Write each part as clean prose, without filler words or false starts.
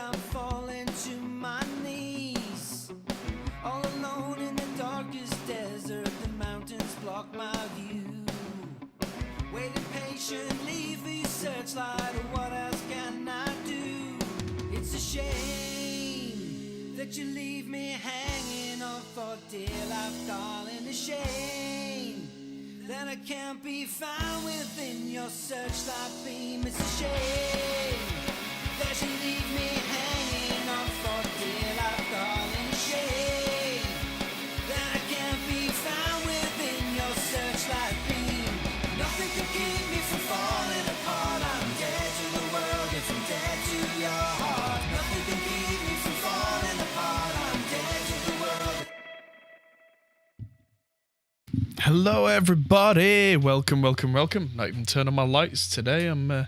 I'm falling to my knees. All alone in the darkest desert, the mountains block my view. Waiting patiently for your searchlight, what else can I do? It's a shame that you leave me hanging on for dear life, darling. A shame that I can't be found within your searchlight beam. It's a shame that you leave me hanging on for dear life, darling. A shame that I can't be found within your searchlight beam. Nothing can keep me from falling apart. I'm dead to the world if I'm dead to your heart. Nothing can keep me from falling apart. I'm dead to the world. Hello everybody, welcome. Not even turning on my lights today, I'm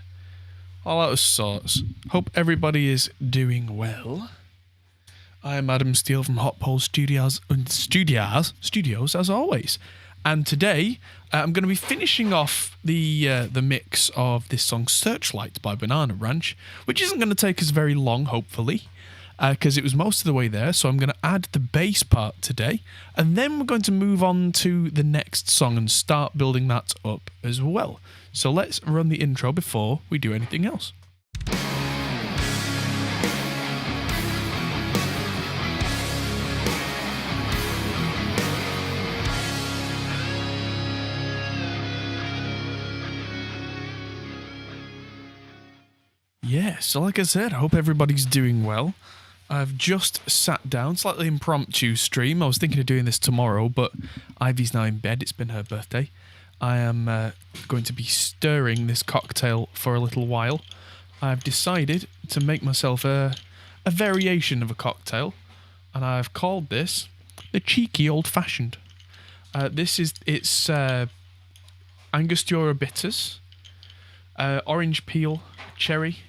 all out of sorts. Hope everybody is doing well. I am Adam Steele from Hot Pole Studios as always. And today I'm going to be finishing off the mix of this song Searchlight by Banana Ranch, which isn't going to take us very long, hopefully. Because it was most of the way there, so I'm going to add the bass part today, and then we're going to move on to the next song and start building that up as well. So let's run the intro before we do anything else. Yeah, so like I said, I hope everybody's doing well. I've just sat down, slightly impromptu stream. I was thinking of doing this tomorrow, but Ivy's now in bed. It's been her birthday. I am going to be stirring this cocktail for a little while. I've decided to make myself a variation of a cocktail, and I've called this the Cheeky Old Fashioned. It's Angostura bitters, orange peel, cherry,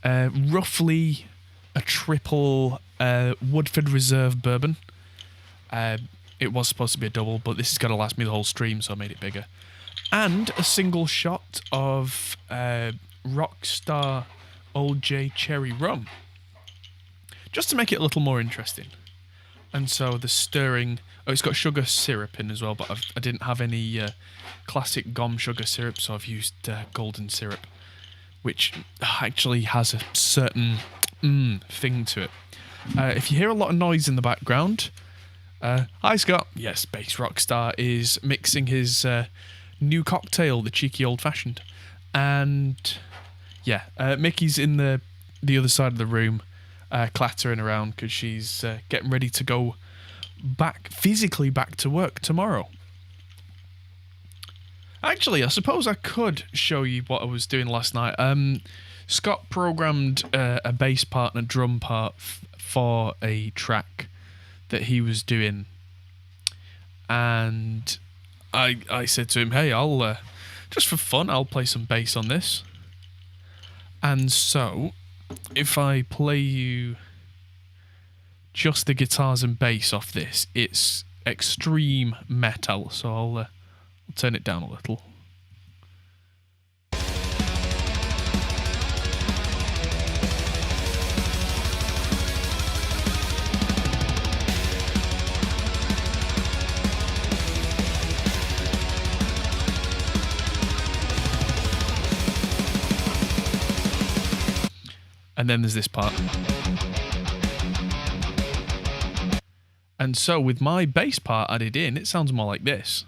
roughly a triple Woodford Reserve bourbon. It was supposed to be a double, but this is going to last me the whole stream, so I made it bigger. And a single shot of Rockstar Old J Cherry Rum, just to make it a little more interesting. And so the stirring... Oh, it's got sugar syrup in as well, but I didn't have any classic gum sugar syrup, so I've used golden syrup, which actually has a certain thing to it. If you hear a lot of noise in the background, hi Scott. Yes, Bass Rockstar is mixing his new cocktail, the Cheeky Old Fashioned. And yeah, Mickey's in the other side of the room, clattering around because she's getting ready to go physically back to work tomorrow. Actually, I suppose I could show you what I was doing last night. Scott programmed a bass part and a drum part for a track that he was doing, and I said to him, hey, I'll just for fun, I'll play some bass on this. And so if I play you just the guitars and bass off this, it's extreme metal, so I'll turn it down a little. And then there's this part. And so with my bass part added in, it sounds more like this.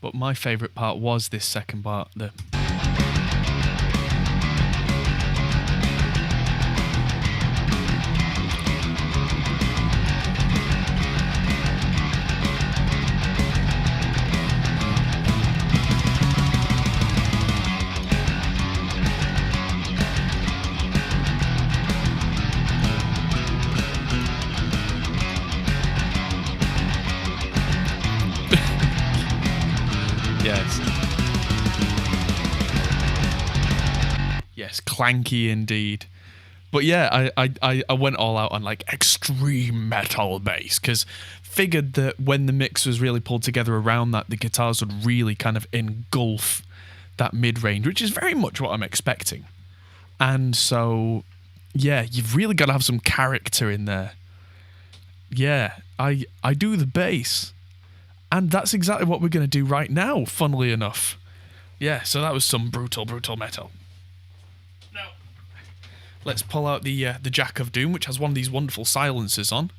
But my favourite part was this second part, Yes. Yes, clanky indeed. But yeah, I went all out on like extreme metal bass because figured that when the mix was really pulled together around that, the guitars would really kind of engulf that mid-range, which is very much what I'm expecting. And so, yeah, you've really got to have some character in there. Yeah, I do the bass. And that's exactly what we're going to do right now, funnily enough. Yeah, so that was some brutal, brutal metal. Now, let's pull out the Jack of Doom, which has one of these wonderful silencers on.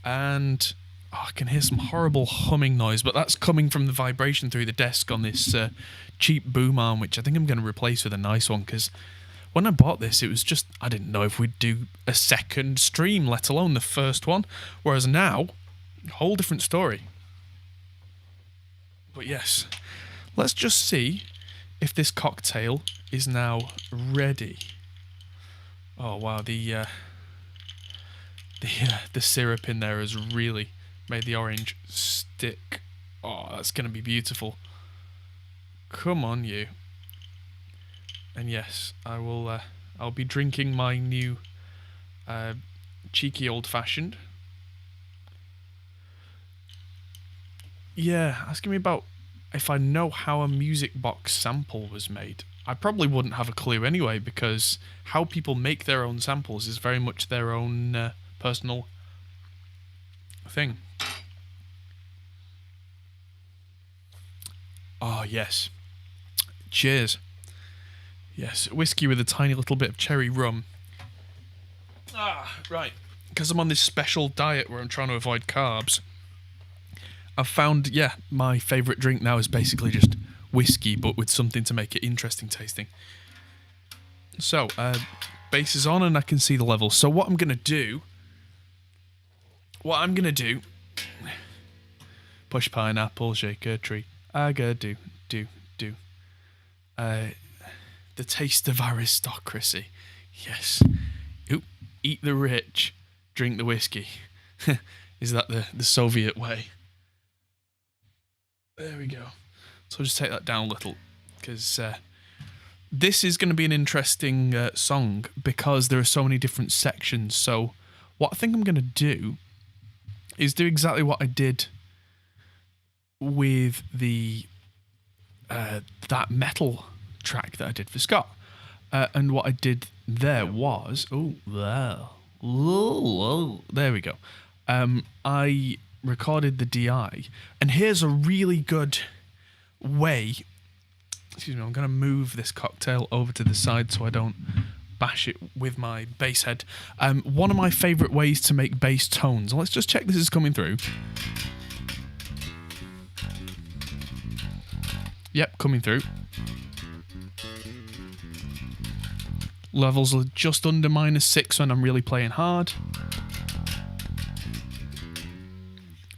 And I can hear some horrible humming noise, but that's coming from the vibration through the desk on this cheap boom arm, which I think I'm going to replace with a nice one, because when I bought this, it was just, I didn't know if we'd do a second stream, let alone the first one. Whereas now, a whole different story. But yes, let's just see if this cocktail is now ready. Oh wow, the syrup in there has really made the orange stick. Oh, that's going to be beautiful. Come on, you. And yes, I'll be drinking my new cheeky old-fashioned. Yeah, asking me about if I know how a music box sample was made. I probably wouldn't have a clue anyway, because how people make their own samples is very much their own personal thing. Oh, yes. Cheers. Yes, whiskey with a tiny little bit of cherry rum. Ah, right. Because I'm on this special diet where I'm trying to avoid carbs, I've found, yeah, my favourite drink now is basically just whiskey, but with something to make it interesting tasting. So, bass is on and I can see the levels. So what I'm going to do... Push pineapple, shake a tree. I gotta do. The taste of aristocracy. Yes. Oop, eat the rich, drink the whiskey. Is that the Soviet way? There we go. So I'll just take that down a little, because this is going to be an interesting song because there are so many different sections. So what I think I'm going to do is do exactly what I did with the that metal track that I did for Scott. And what I did there was... Oh, wow. There we go. I recorded the DI, and here's a really good way... Excuse me, I'm going to move this cocktail over to the side so I don't bash it with my bass head. One of my favourite ways to make bass tones... Let's just check this is coming through. Yep, coming through. Levels are just under -6 when I'm really playing hard.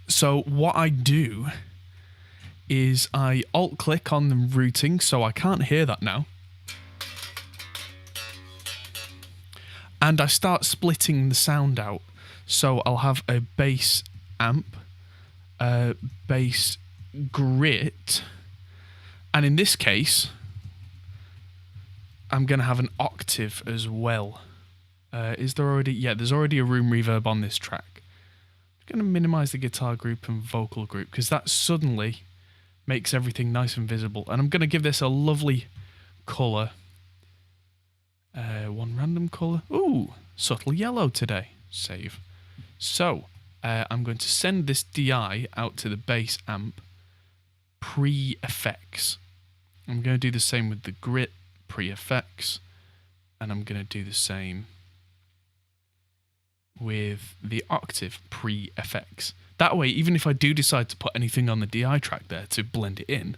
So what I do is I alt-click on the routing, so I can't hear that now. And I start splitting the sound out. So I'll have a bass amp, a bass grit, and in this case, I'm going to have an octave as well. Is there already... Yeah, there's already a room reverb on this track. I'm going to minimize the guitar group and vocal group, because that suddenly makes everything nice and visible. And I'm going to give this a lovely colour. One random colour. Ooh, subtle yellow today. Save. So, I'm going to send this DI out to the bass amp pre-effects. I'm going to do the same with the grit pre-effects, and I'm going to do the same with the octave pre-effects. That way, even if I do decide to put anything on the DI track there to blend it in,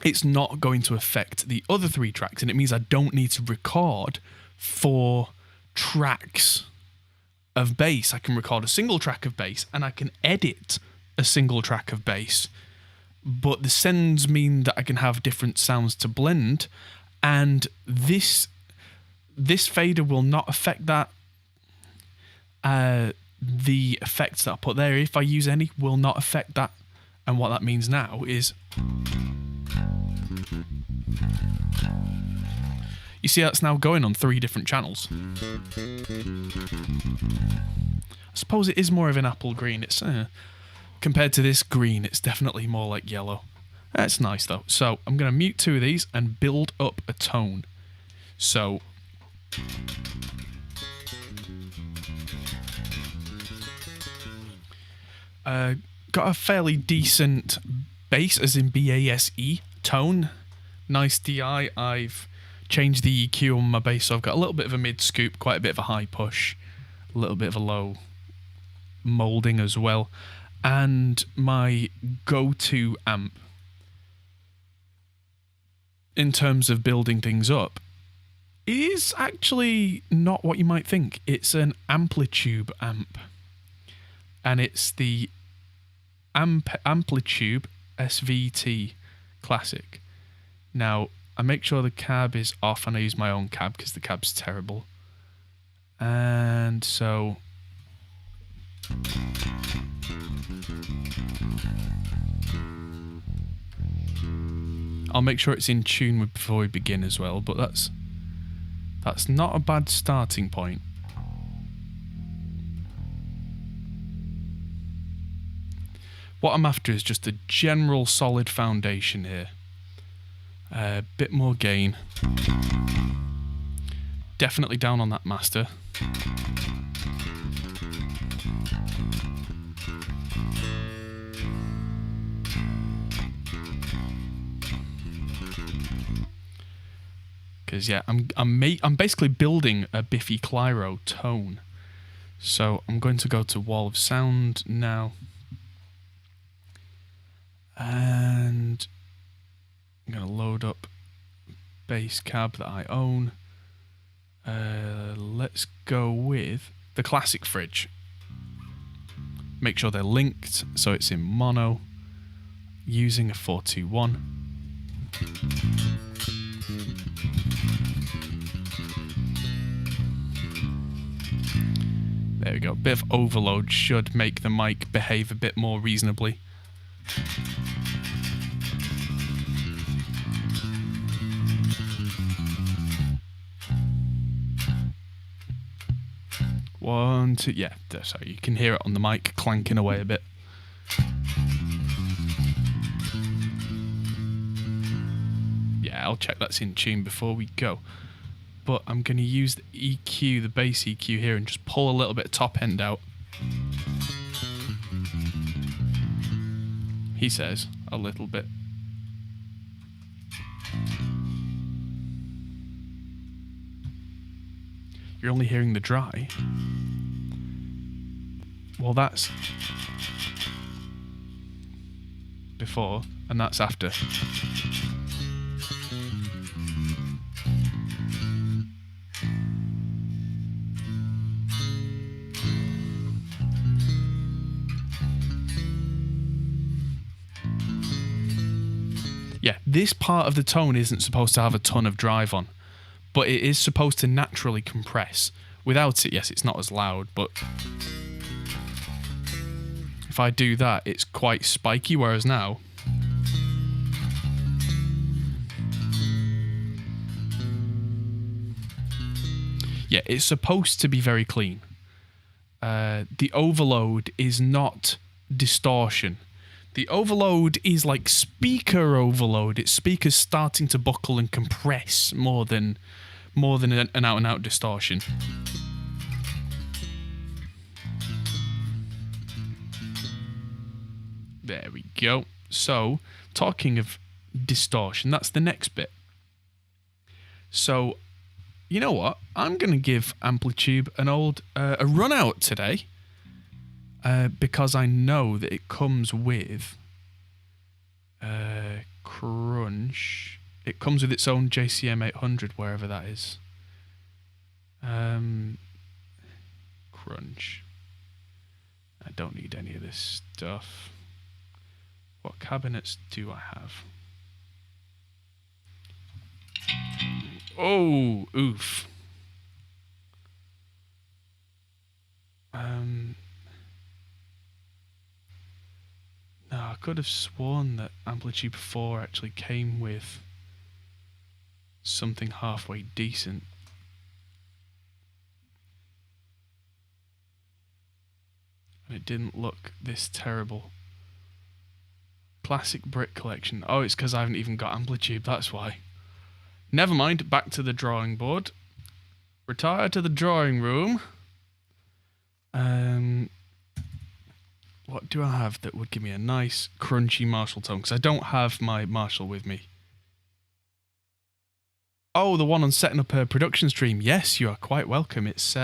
it's not going to affect the other 3 tracks, and it means I don't need to record 4 tracks of bass. I can record a single track of bass, and I can edit a single track of bass. But the sends mean that I can have different sounds to blend, and this fader will not affect that. The effects that I put there, if I use any, will not affect that. And what that means now is You see that's now going on 3 different channels. I suppose it is more of an apple green. It's compared to this green, it's definitely more like yellow. That's nice though. So I'm going to mute 2 of these and build up a tone. So got a fairly decent bass, as in B-A-S-E, tone. Nice DI. I've changed the EQ on my bass, so I've got a little bit of a mid scoop, quite a bit of a high push, a little bit of a low moulding as well. And my go-to amp in terms of building things up is actually not what you might think. It's an Amplitube amp. And it's the Amplitube SVT Classic. Now, I make sure the cab is off, and I use my own cab because the cab's terrible. And so I'll make sure it's in tune before we begin as well, but that's not a bad starting point. What I'm after is just a general solid foundation here. A bit more gain. Definitely down on that master. Because yeah, I'm basically building a Biffy Clyro tone. So I'm going to go to Wall of Sound now. And I'm going to load up bass cab that I own. Let's go with the Classic Fridge. Make sure they're linked so it's in mono. Using a 421. There we go. Bit of overload should make the mic behave a bit more reasonably. One, two, yeah, so you can hear it on the mic clanking away a bit. Yeah, I'll check that's in tune before we go. But I'm going to use the EQ, the bass EQ here, and just pull a little bit of top end out. He says a little bit. You're only hearing the dry. Well, that's before, and that's after. Yeah, this part of the tone isn't supposed to have a ton of drive on, but it is supposed to naturally compress. Without it, yes, it's not as loud, but if I do that, it's quite spiky, whereas now yeah, it's supposed to be very clean. The overload is not distortion. The overload is like speaker overload. It's speakers starting to buckle and compress more than an out-and-out distortion. There we go. So, talking of distortion, that's the next bit. So, you know what? I'm going to give Amplitube a run out today. Because I know that it comes with Crunch. It comes with its own JCM 800, wherever that is. Crunch. I don't need any of this stuff. What cabinets do I have? Oh, oof. No, I could have sworn that Amplitude 4 actually came with something halfway decent. And it didn't look this terrible. Classic brick collection. Oh, it's because I haven't even got Amplitude, that's why. Never mind, back to the drawing board. Retire to the drawing room. What do I have that would give me a nice crunchy Marshall tone? Because I don't have my Marshall with me. Oh, the one on setting up a production stream. Yes, you are quite welcome. It's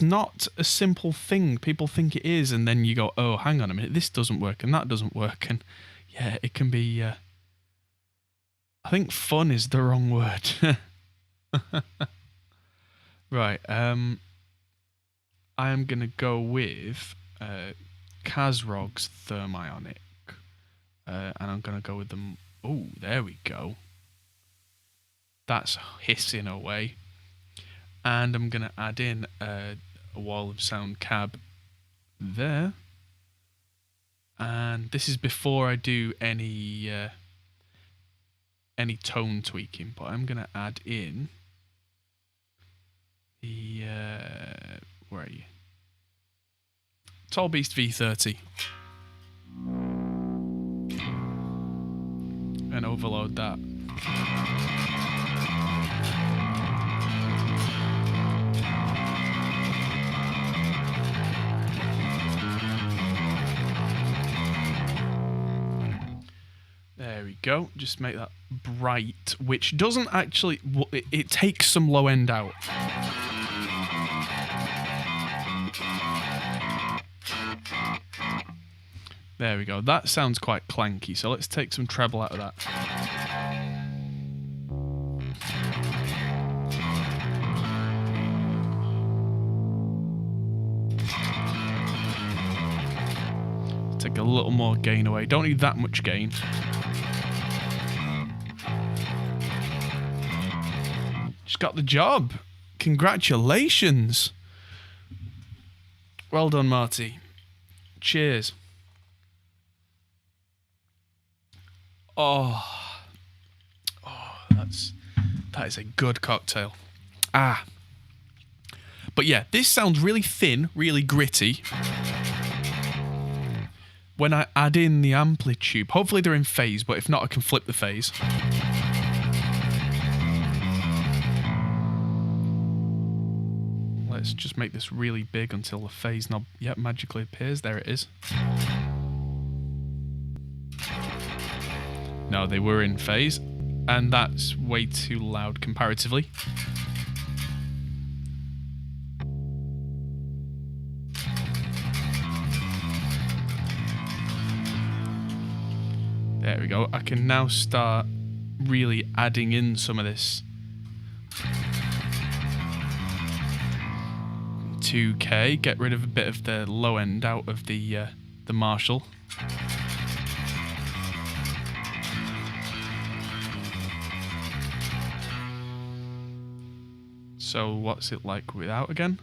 not a simple thing. People think it is, and then you go, oh, hang on a minute, this doesn't work, and that doesn't work, and yeah, it can be, I think fun is the wrong word. Right, I am going to go with Kazrog's Thermionic, and I'm going to go with them. Oh, there we go. That's hissing away. And I'm going to add in a wall of sound cab there. And this is before I do any tone tweaking, but I'm going to add in the where are you? Tall Beast V30 and overload that. There we go. Just make that bright, which doesn't actually... It takes some low end out. There we go. That sounds quite clanky, so let's take some treble out of that. Take a little more gain away. Don't need that much gain. Just got the job. Congratulations. Well done, Marty. Cheers. Oh, that is a good cocktail. But yeah, this sounds really thin, really gritty. When I add in the amplitude, hopefully they're in phase, but if not, I can flip the phase. Let's just make this really big until the phase knob, magically appears. There it is. No, they were in phase, and that's way too loud comparatively. There we go. I can now start really adding in some of this 2K, get rid of a bit of the low end out of the Marshall. So what's it like without again?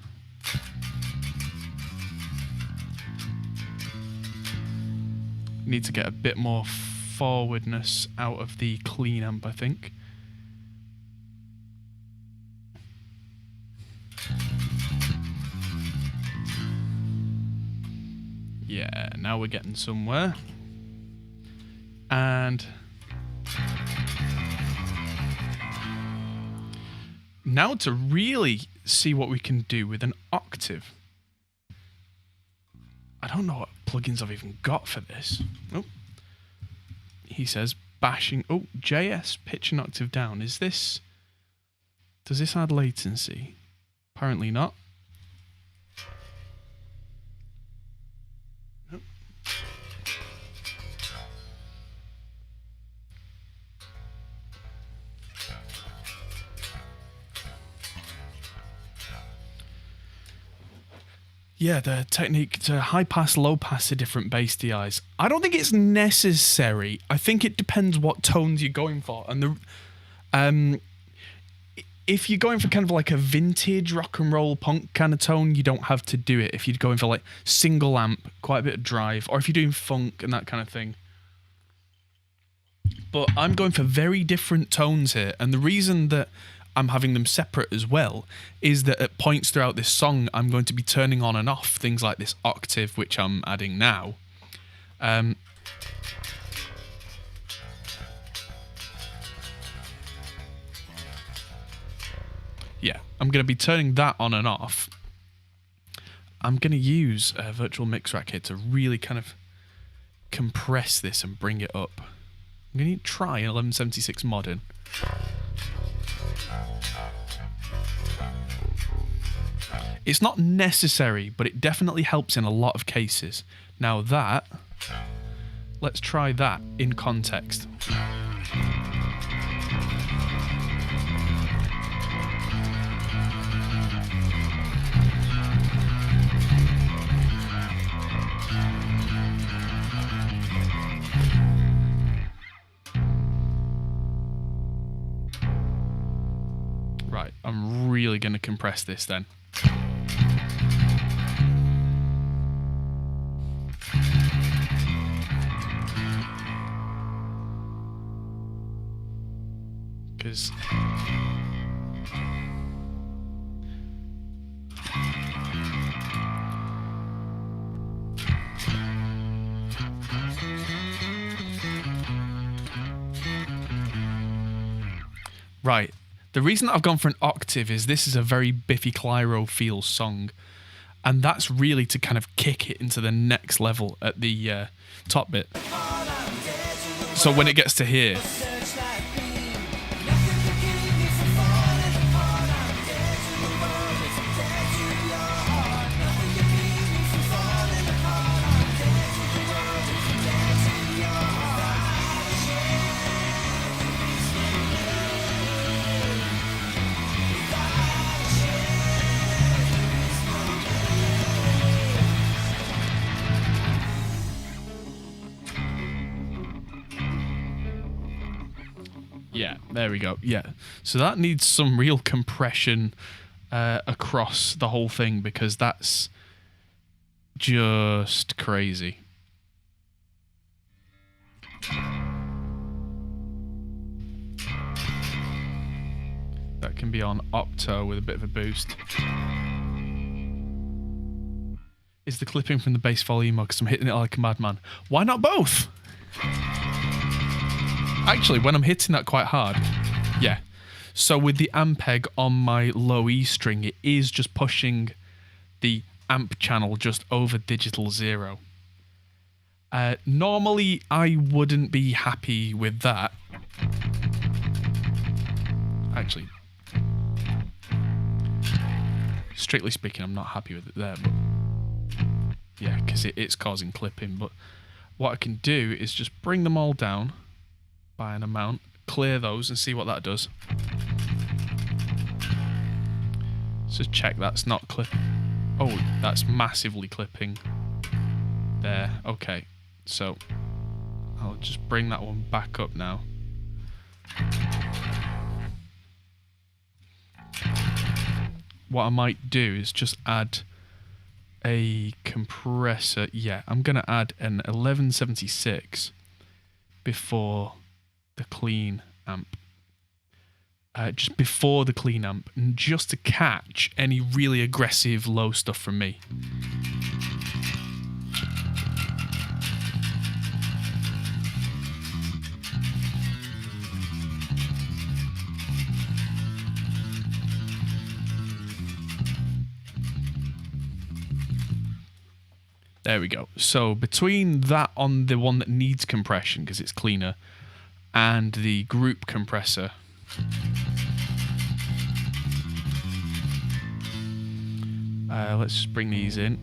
Need to get a bit more forwardness out of the clean amp, I think. Yeah, now we're getting somewhere. And now to really see what we can do with an octave. I don't know what plugins I've even got for this. Oh, he says bashing. Oh, JS pitch an octave down. Is this? Does this add latency? Apparently not. Nope. Yeah, the technique to high pass, low pass to different bass DIs. I don't think it's necessary. I think it depends what tones you're going for. And if you're going for kind of like a vintage rock and roll punk kind of tone, you don't have to do it. If you're going for like single amp, quite a bit of drive, or if you're doing funk and that kind of thing. But I'm going for very different tones here, and the reason that I'm having them separate as well is that at points throughout this song I'm going to be turning on and off things like this octave, which I'm adding now. Yeah, I'm going to be turning that on and off. I'm going to use a Virtual Mix Rack here to really kind of compress this and bring it up. I'm going to try an 1176 Modern. It's not necessary, but it definitely helps in a lot of cases. Now that, let's try that in context. Right, I'm really going to compress this then. Because right. The reason that I've gone for an octave is this is a very Biffy Clyro feel song, and that's really to kind of kick it into the next level at the top bit. So when it gets to here, yeah, there we go. Yeah, so that needs some real compression across the whole thing, because that's just crazy. That can be on Opto with a bit of a boost. Is the clipping from the bass volume, because I'm hitting it like a madman? Why not both? Actually, when I'm hitting that quite hard, yeah. So with the Ampeg on my low E string, it is just pushing the amp channel just over digital 0. Normally, I wouldn't be happy with that. Actually, strictly speaking, I'm not happy with it there, but yeah, because it's causing clipping. But what I can do is just bring them all down by an amount, clear those, and see what that does. Let's just check that's not clipping. Oh, that's massively clipping. There, okay. So, I'll just bring that one back up now. What I might do is just add a compressor. Yeah, I'm going to add an 1176 before the clean amp. Just before the clean amp, and just to catch any really aggressive low stuff from me. There we go. So between that on the one that needs compression because it's cleaner and the group compressor, let's just bring these in.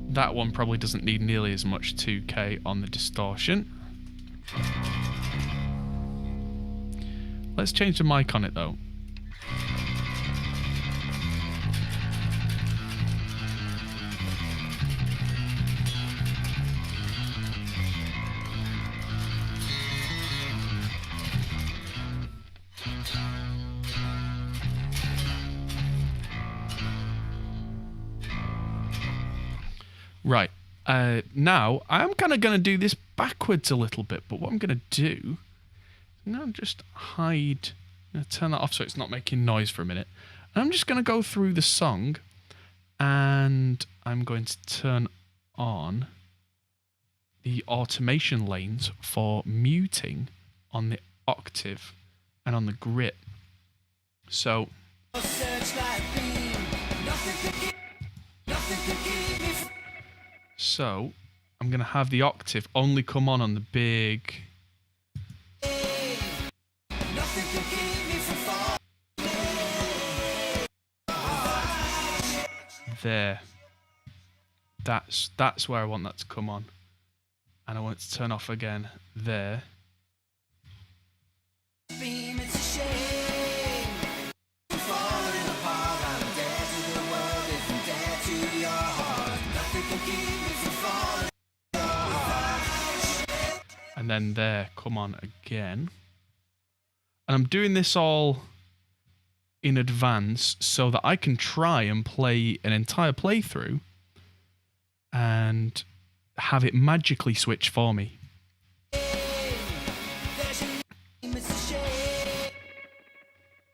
That one probably doesn't need nearly as much 2K on the distortion. Let's change the mic on it though. Right. Now, I'm kind of going to do this backwards a little bit, but what I'm going to do, I'm going to just hide, I'm going to turn that off so it's not making noise for a minute. And I'm just going to go through the song, and I'm going to turn on the automation lanes for muting on the octave and on the grit. So, I'm going to have the octave only come on the big. There. That's where I want that to come on. And I want it to turn off again there. And then there, come on again. And I'm doing this all in advance so that I can try and play an entire playthrough and have it magically switch for me.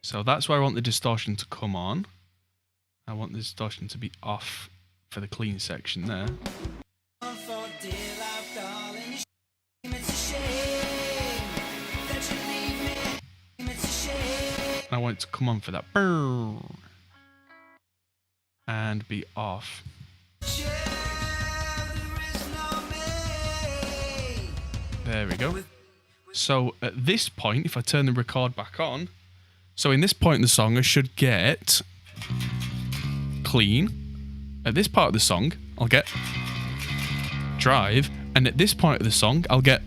So that's where I want the distortion to come on. I want the distortion to be off for the clean section there. I want it to come on for that and be off. There we go. So at this point, if I turn the record back on, so in this point in the song, I should get clean. At this part of the song, I'll get drive. And at this point of the song, I'll get...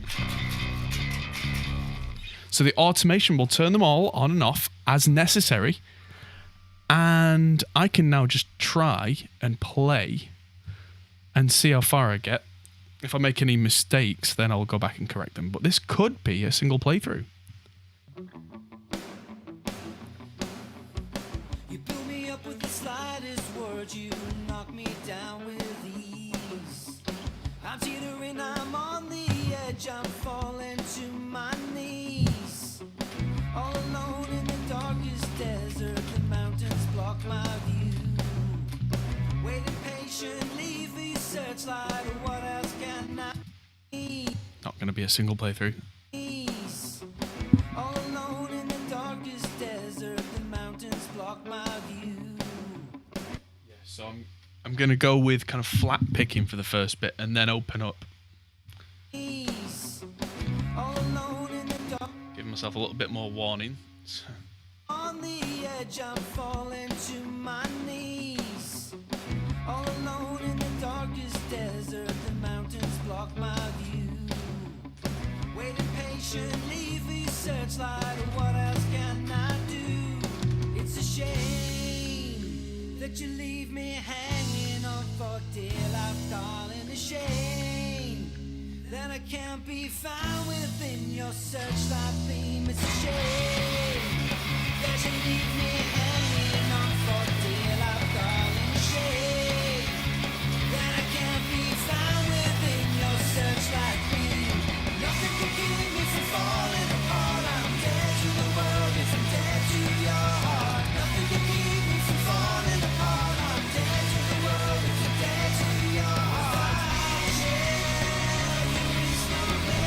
So the automation will turn them all on and off as necessary. And I can now just try and play and see how far I get. If I make any mistakes, then I'll go back and correct them. But this could be a single playthrough. You build me up with the slightest word, you knock me down with ease. I'm teetering, I'm on the edge, I'm falling to my knees. All alone in the darkest desert, the mountains block my view. Waiting patiently for your searchlight, what else can I need? Not going to be a single playthrough. All alone in the darkest desert, the mountains block my view. Yeah, so I'm going to go with kind of flat picking for the first bit and then open up. All alone in the dark. Give myself a little bit more warning. On the edge, I'm falling to my knees. All alone in the darkest desert, the mountains block my view. Waiting patiently for your searchlight, what else can I do? It's a shame that you leave me hanging on for dear life, darling. A shame that I can't be found within your searchlight beam. It's a shame that you leave me hanging on for dear life, darling. A shame that I can't be found within your searchlight beam. Nothing can keep me from falling apart. I'm dead to the world if I'm dead to your heart. Nothing can keep me from falling apart. I'm dead to the world if I'm dead to your heart. Without you, there is no me.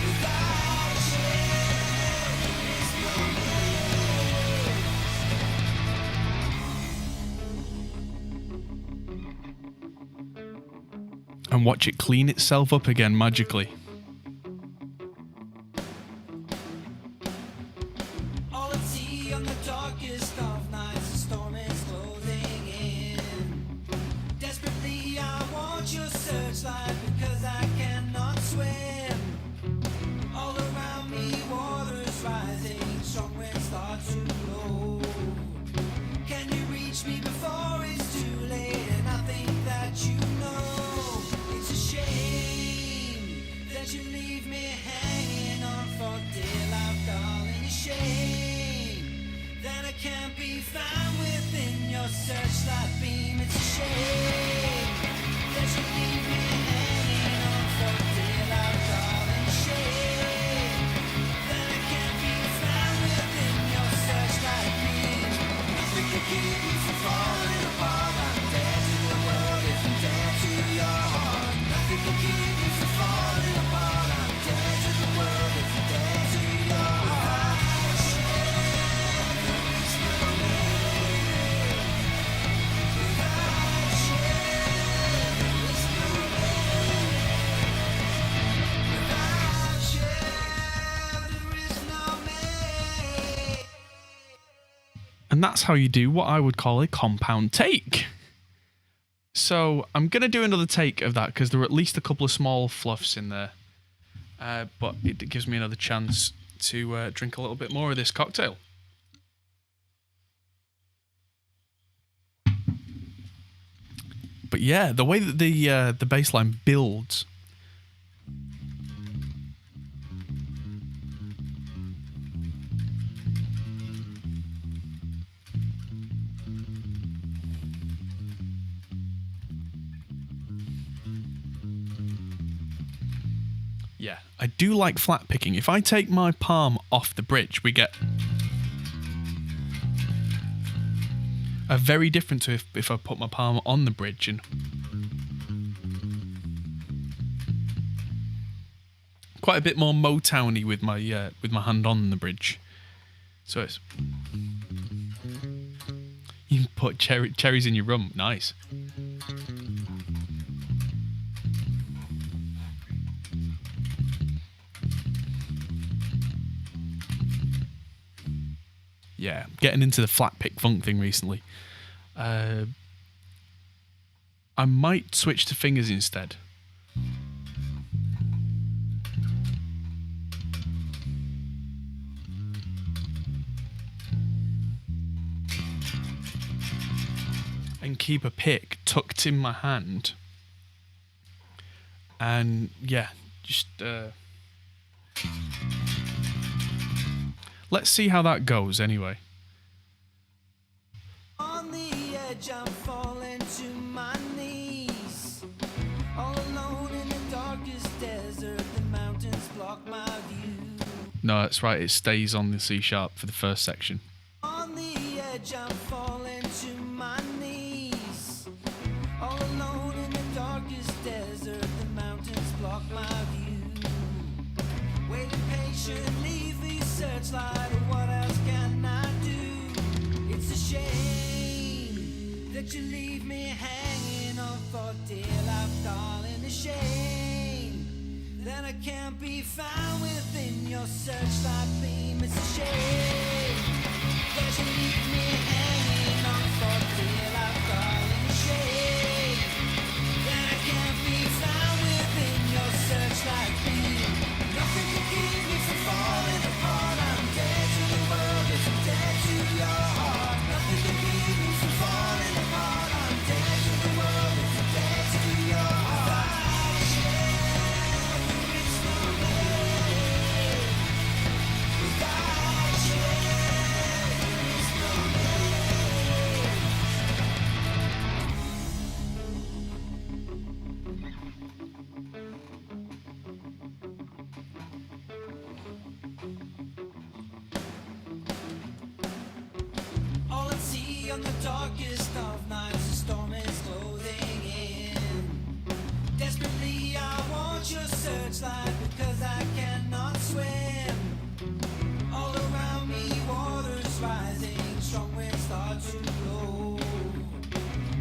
Without you, there is no me. And watch it clean itself up again magically. All at sea on the darkest of nights, the storm is closing in. Desperately, I want your searchlight because I cannot swim. All around me, water's rising, strong winds start to blow. Can you reach me before it's too late? And I think that you know it's a shame that And that's how you do what I would call a compound take. So I'm going to do another take of that because there were at least a couple of small fluffs in there. But it gives me another chance to drink a little bit more of this cocktail. But yeah, the way that the bass line builds. Yeah, I do like flat picking. If I take my palm off the bridge, we get a very different to if I put my palm on the bridge and quite a bit more Motowny with my hand on the bridge. So it's you can put cherries in your rum. Nice. Yeah, getting into the flat pick funk thing recently. I might switch to fingers instead. And keep a pick tucked in my hand. And yeah, just let's see how that goes anyway. On the edge, I'm falling to my knees. All alone in the darkest desert, the mountains block my view. No, that's right, it stays on the C sharp for the first section. On the edge, I'm falling to my knees. All alone in the darkest desert, the mountains block my view. Waiting patiently for your searchlight, what else can I do? It's a shame that you leave me hanging on for dear life, darling. A shame that I can't be found within your searchlight beam. It's a shame that you leave me hanging on for dear life, darling. A shame that I can't be found within your searchlight beam. Nothing can keep me from falling apart. I'm dead to the world as I'm dead to your heart. Nothing can keep me from falling apart. I'm dead to the world as I'm dead to your heart. Without you, there is no way. Without you, there is no way. All I see on the darkest of nights, the storm is closing in. Desperately, I want your searchlight because I cannot swim. All around me, water's rising, strong winds start to blow.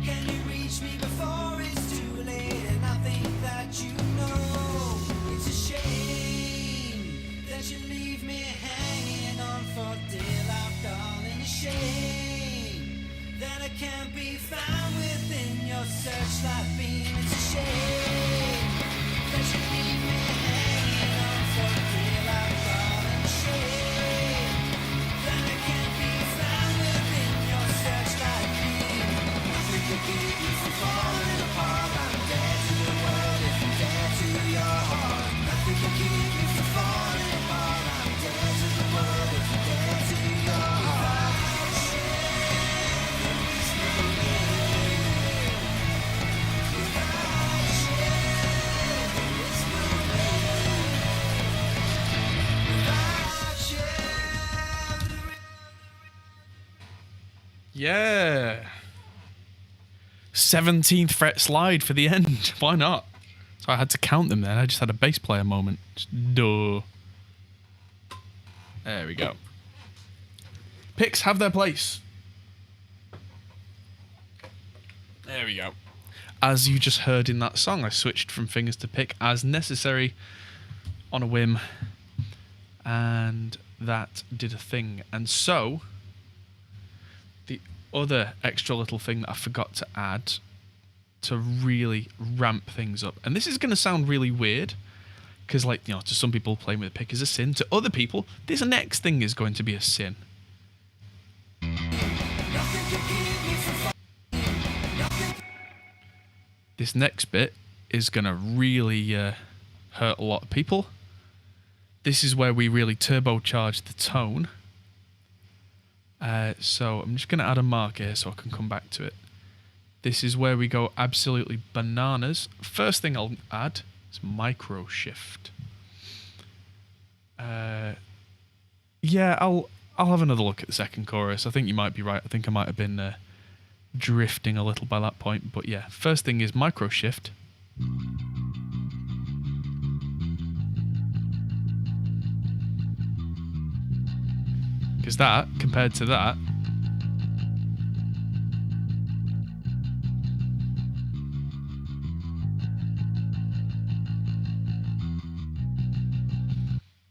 Can you reach me before it's too late? And I think that you know it's a shame that you leave me hanging on for dear life, darling. A shame that I can't be Yeah. 17th fret slide for the end. Why not? So I had to count them then. I just had a bass player moment. Just duh. There we go. Picks have their place. There we go. As you just heard in that song, I switched from fingers to pick as necessary on a whim. And that did a thing. And so, the other extra little thing that I forgot to add to really ramp things up. And this is going to sound really weird. Because, like, you know, to some people, playing with a pick is a sin. To other people, this next thing is going to be a sin. This next bit is going to really hurt a lot of people. This is where we really turbocharge the tone. So I'm just going to add a mark here so I can come back to it. This is where we go absolutely bananas. First thing I'll add is micro shift. Yeah, I'll have another look at the second chorus. I think you might be right. I think I might have been drifting a little by that point. But yeah, first thing is micro shift. Because that, compared to that,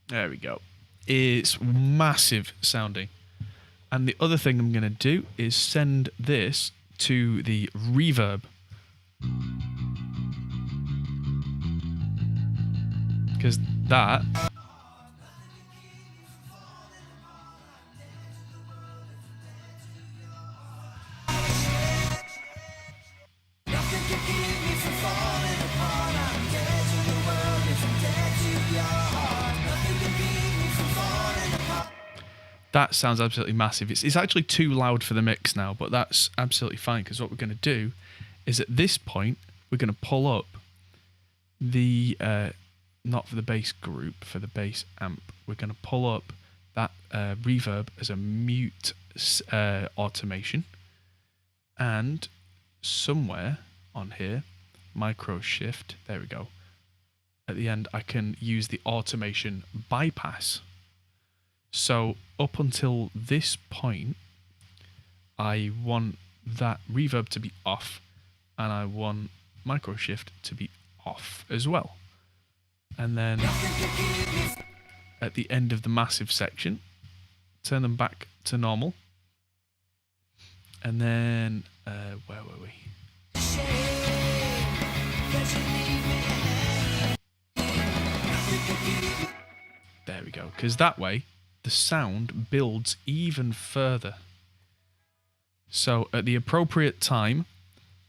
there we go. It's massive sounding. And the other thing I'm going to do is send this to the reverb. Because that... That sounds absolutely massive. It's actually too loud for the mix now, but that's absolutely fine because what we're going to do is at this point, we're going to pull up the, not for the bass group, for the bass amp, we're going to pull up that reverb as a mute automation. And somewhere on here, micro shift, there we go. At the end, I can use the automation bypass. So up until this point, I want that reverb to be off and I want micro shift to be off as well. And then at the end of the massive section, turn them back to normal. And then, where were we? There we go, because that way, the sound builds even further. So at the appropriate time,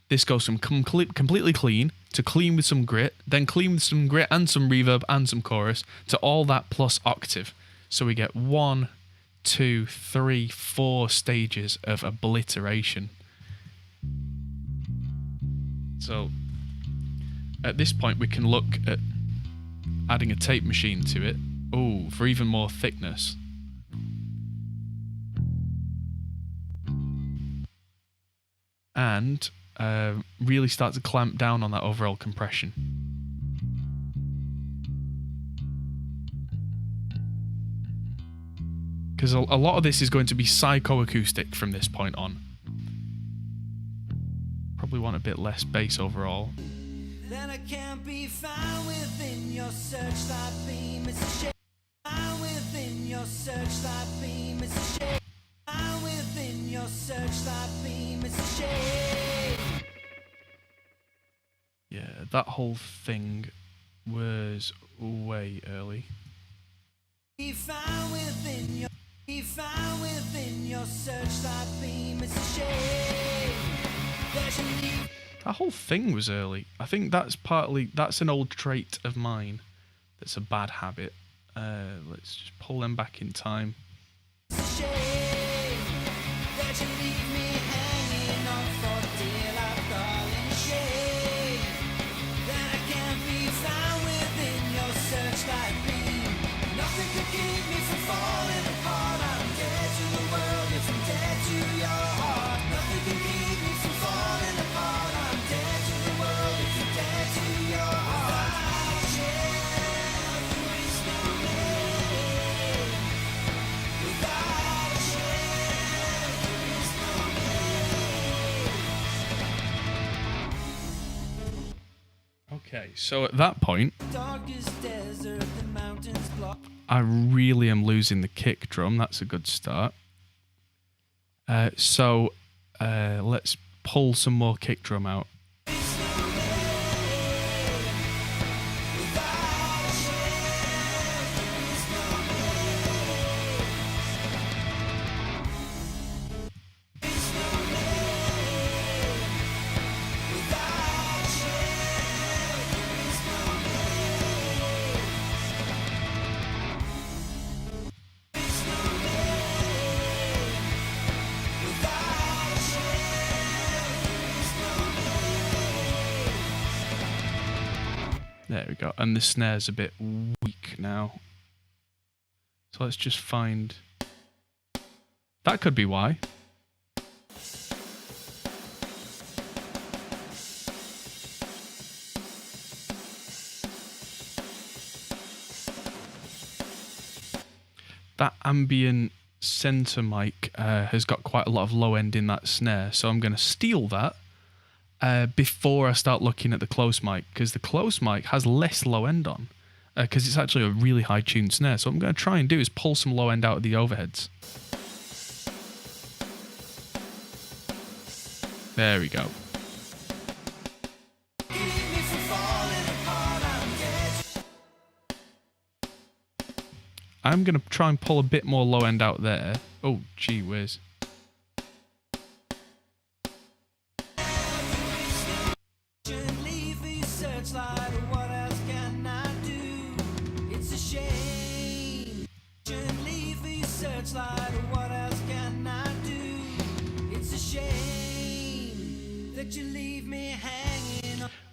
this goes from completely clean to clean with some grit, then clean with some grit and some reverb and some chorus to all that plus octave. So we get 1, 2, 3, 4 stages of obliteration. So at this point we can look at adding a tape machine to it. Oh, for even more thickness. And really start to clamp down on that overall compression. Because a lot of this is going to be psychoacoustic from this point on. Probably want a bit less bass overall. Then I can't be found within your searchlight beam. It's a shame. Found within your searchlight beam. It's a shame. Found within your searchlight beam. It's a shame. Yeah, that whole thing was way early. Be found within your searchlight beam. It's a shame. There's a need. That whole thing was early. I think that's an old trait of mine. That's a bad habit. Let's just pull them back in time. It's a shame that you leave me hanging on for dear life, darling. Shame that I can't be found within your searchlight beam. Nothing could keep me from falling apart. I'm dead to the world if I'm dead to your heart. Okay, so at that point, Darkest desert, the mountains block. I really am losing the kick drum. That's a good start. So let's pull some more kick drum out. There we go. And the snare's a bit weak now. So let's just find... That could be why. That ambient center mic has got quite a lot of low end in that snare. So I'm going to steal that. Before I start looking at the close mic, because the close mic has less low end on, because it's actually a really high tuned snare. So what I'm going to try and do is pull some low end out of the overheads. There we go. I'm going to try and pull a bit more low end out there. Oh, gee whiz.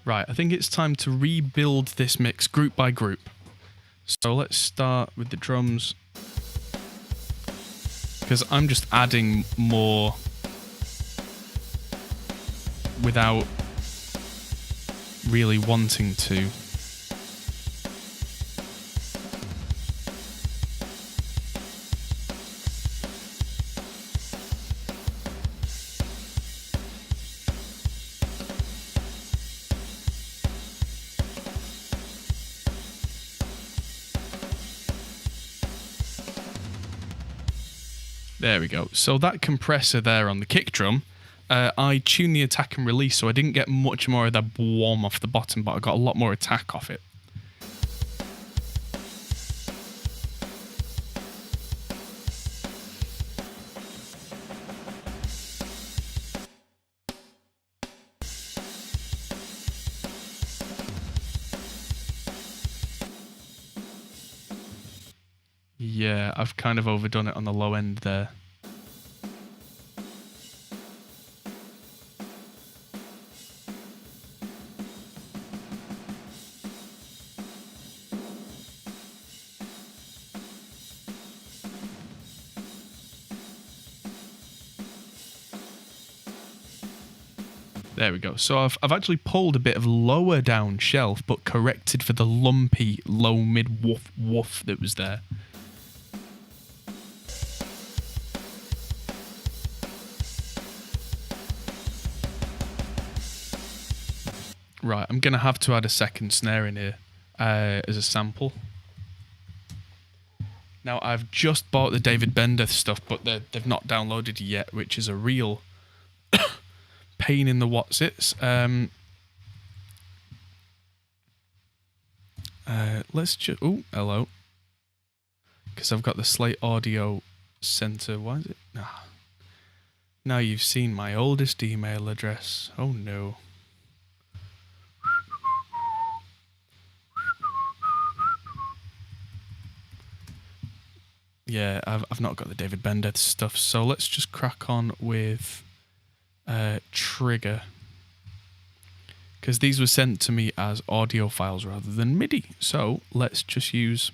Right, I think it's time to rebuild this mix group by group. So let's start with the drums, because I'm just adding more without really wanting to. There we go. So that compressor there on the kick drum, I tuned the attack and release, so I didn't get much more of that boom off the bottom, but I got a lot more attack off it. Yeah, I've kind of overdone it on the low end there. There we go. So I've actually pulled a bit of lower down shelf, but corrected for the lumpy low mid woof woof that was there. Right, I'm going to have to add a second snare in here as a sample. Now, I've just bought the David Bender stuff, but they've not downloaded yet, which is a real pain in the whatsits. Let's just... Oh, hello. Because I've got the Slate Audio Center. Why is it... Ah. Now you've seen my oldest email address. Oh, no. Yeah, I've not got the David Bender stuff, so let's just crack on with Trigger, because these were sent to me as audio files rather than MIDI. So let's just use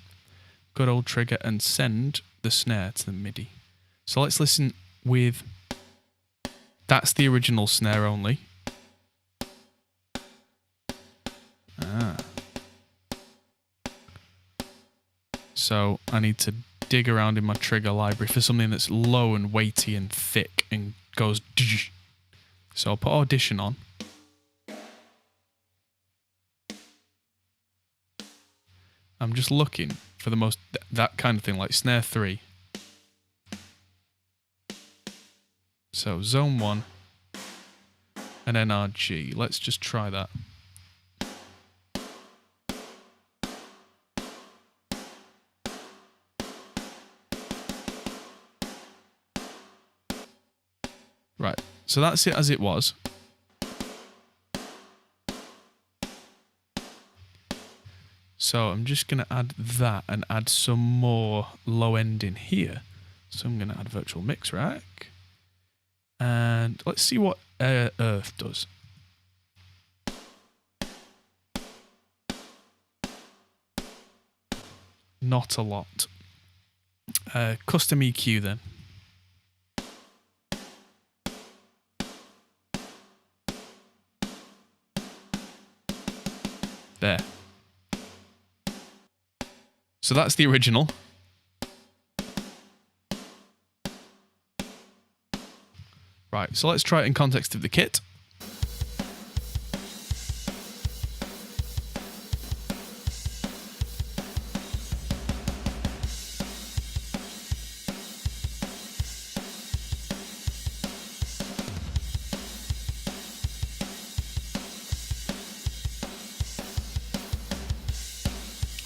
good old Trigger and send the snare to the MIDI. So let's listen with... That's the original snare only. Ah. So I need to dig around in my trigger library for something that's low and weighty and thick and goes... So I'll put Audition on. I'm just looking for the most that kind of thing, like snare 3. So zone 1 and NRG. Let's just try that. Right, so that's it as it was. So I'm just going to add that and add some more low end in here. So I'm going to add virtual mix rack. And let's see what Earth does. Not a lot. Custom EQ then. There. So that's the original. Right, so let's try it in context of the kit.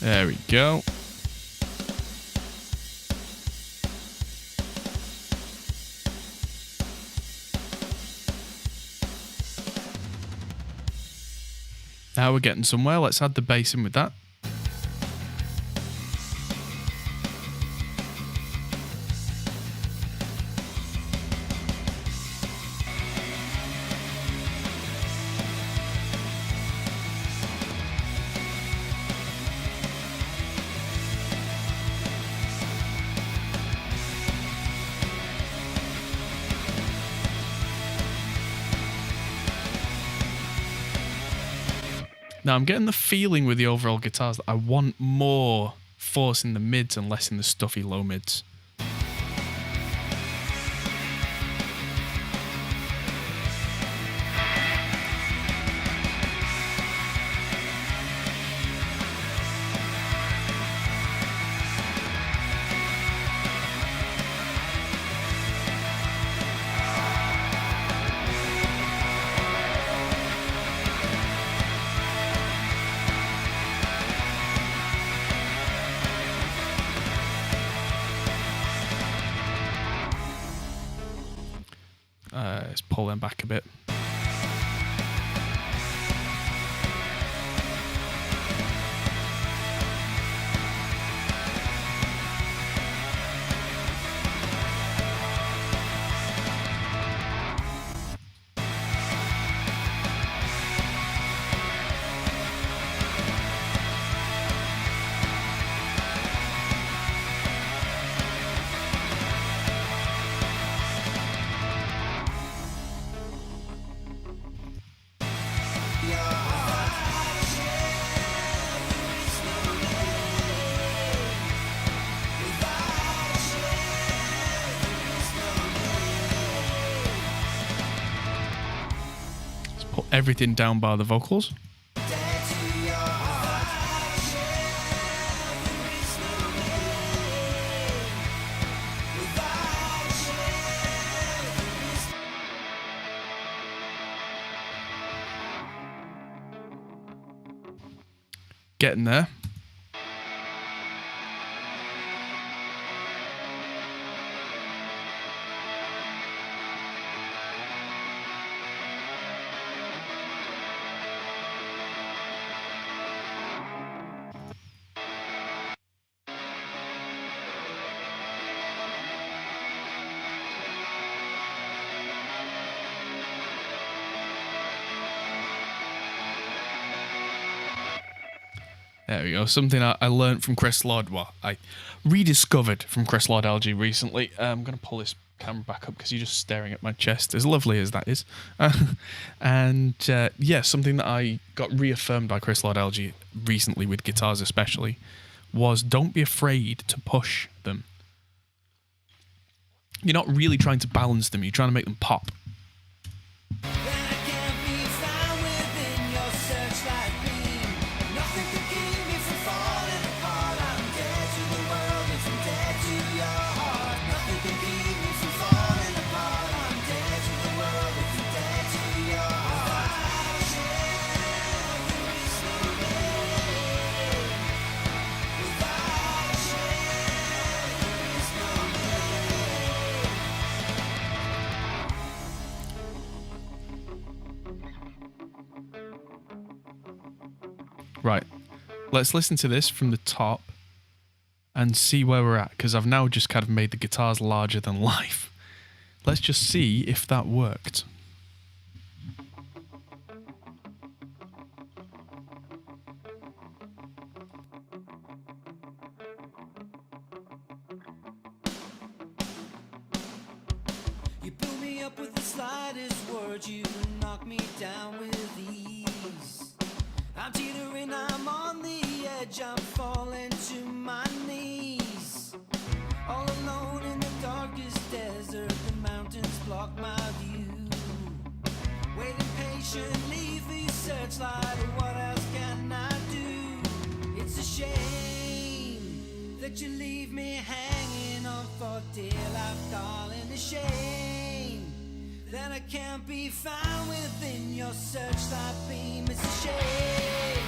There we go. Now we're getting somewhere. Let's add the bass in with that. Now I'm getting the feeling with the overall guitars that I want more force in the mids and less in the stuffy low mids. Let's pull them back a bit. Put everything down by the vocals. Getting there. There we go. Something I learned from Chris Lord. Well, I rediscovered from Chris Lord LG recently. I'm going to pull this camera back up because you're just staring at my chest, as lovely as that is. Yeah, something that I got reaffirmed by Chris Lord LG recently with guitars especially was don't be afraid to push them. You're not really trying to balance them. You're trying to make them pop. Right. Let's listen to this from the top and see where we're at, because I've now just kind of made the guitars larger than life. Let's just see if that worked. You build me up with the slightest word, you knock me down with ease. I'm teetering, I'm on the edge, I'm falling to my knees. All alone in the darkest desert, the mountains block my view. Waiting patiently for your searchlight, what else can I do? It's a shame that you leave me hanging on for dear life, darling. A shame that I can't be found within your searchlight beam. It's a shame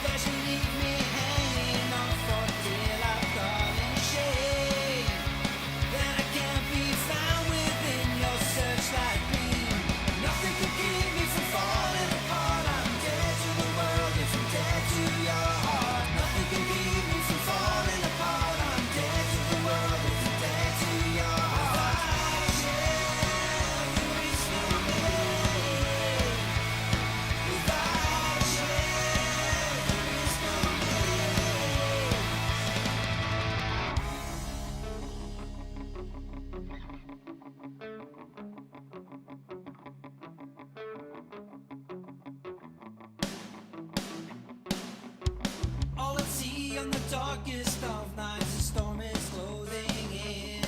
that you leave me hanging on for dear life, darling. A shame that I can't be found within your searchlight beam. Nothing can keep me from falling apart. I'm dead to the world if I'm dead to your heart. Nothing can keep me from falling apart. I'm dead to the world if I'm dead to your heart. All I see on the darkest of nights, the storm is closing in.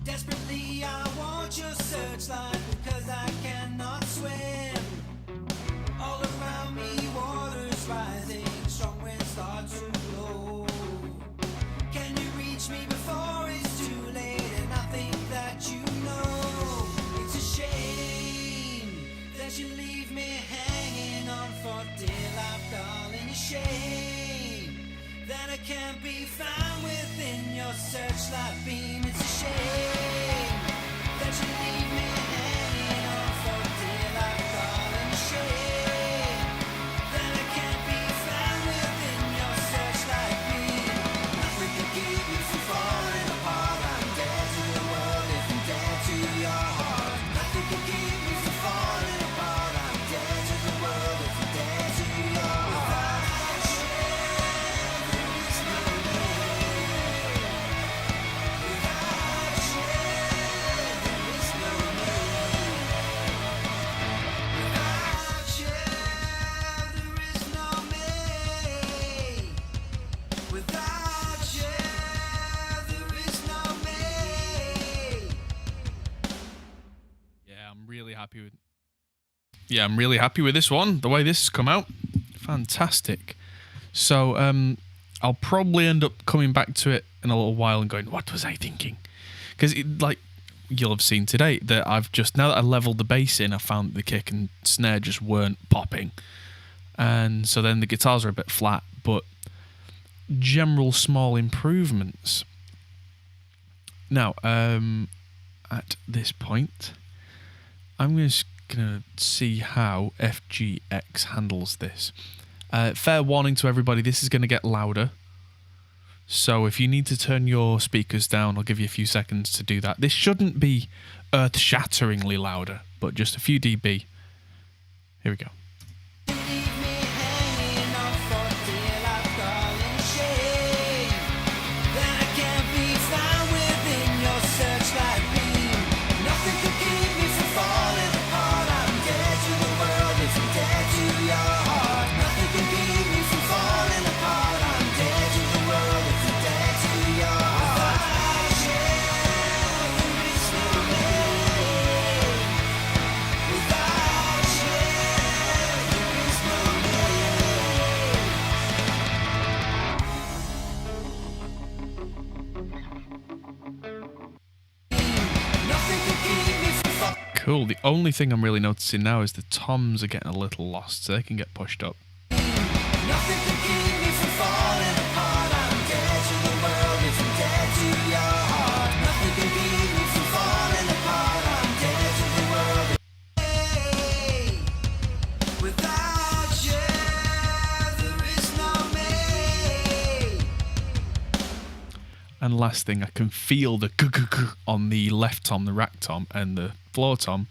Desperately I want your searchlight because I cannot swim. All around me water's rising, strong winds start to blow. Can you reach me before it's too late? And I think that you know it's a shame that you leave me hanging on for dear life, darling. A shame that I can't be found within your searchlight beam. It's a shame that you leave me hanging on for dear life, darling. A shame that I can't be found within your searchlight beam. Nothing can keep me from falling apart. I'm dead to the world if I'm dead to your heart. Nothing can keep me from falling apart. I'm dead to the world if I'm dead to your heart. I'm really happy with this one. The way this has come out, fantastic. So I'll probably end up coming back to it in a little while and going, what was I thinking? Because like you'll have seen today that I've just, now that I leveled the bass in, I found the kick and snare just weren't popping. And so then the guitars are a bit flat, but general small improvements. Now, at this point, I'm just going to see how FGX handles this. Fair warning to everybody, this is going to get louder. So if you need to turn your speakers down, I'll give you a few seconds to do that. This shouldn't be earth-shatteringly louder, but just a few dB. Here we go. Cool. The only thing I'm really noticing now is the toms are getting a little lost, so they can get pushed up. Nothing can keep me from falling apart. I'm dead to the world if I'm dead to your heart. Nothing can keep me from falling apart. I'm dead to the world. Hey, without you, And last thing, I can feel the on the left tom, the rack tom, and the floor tom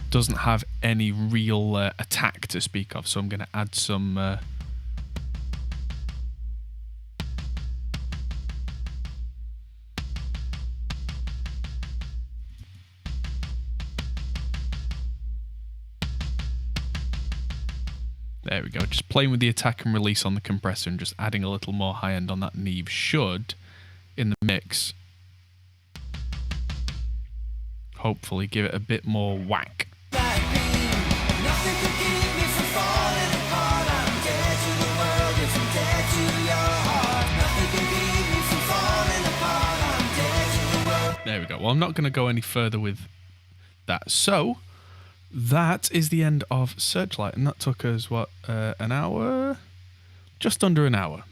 doesn't have any real attack to speak of, so I'm going to add some there we go, just playing with the attack and release on the compressor and just adding a little more high end on that Neve should, in the mix, hopefully give it a bit more whack. Nothing can keep me from falling apart. I'm dead to the world if I'm dead to your heart. Nothing can keep me from falling apart. I'm dead to the world. There we go. Well, I'm not going to go any further with that. So, that is the end of Searchlight. And that took us, what, an hour? Just under an hour.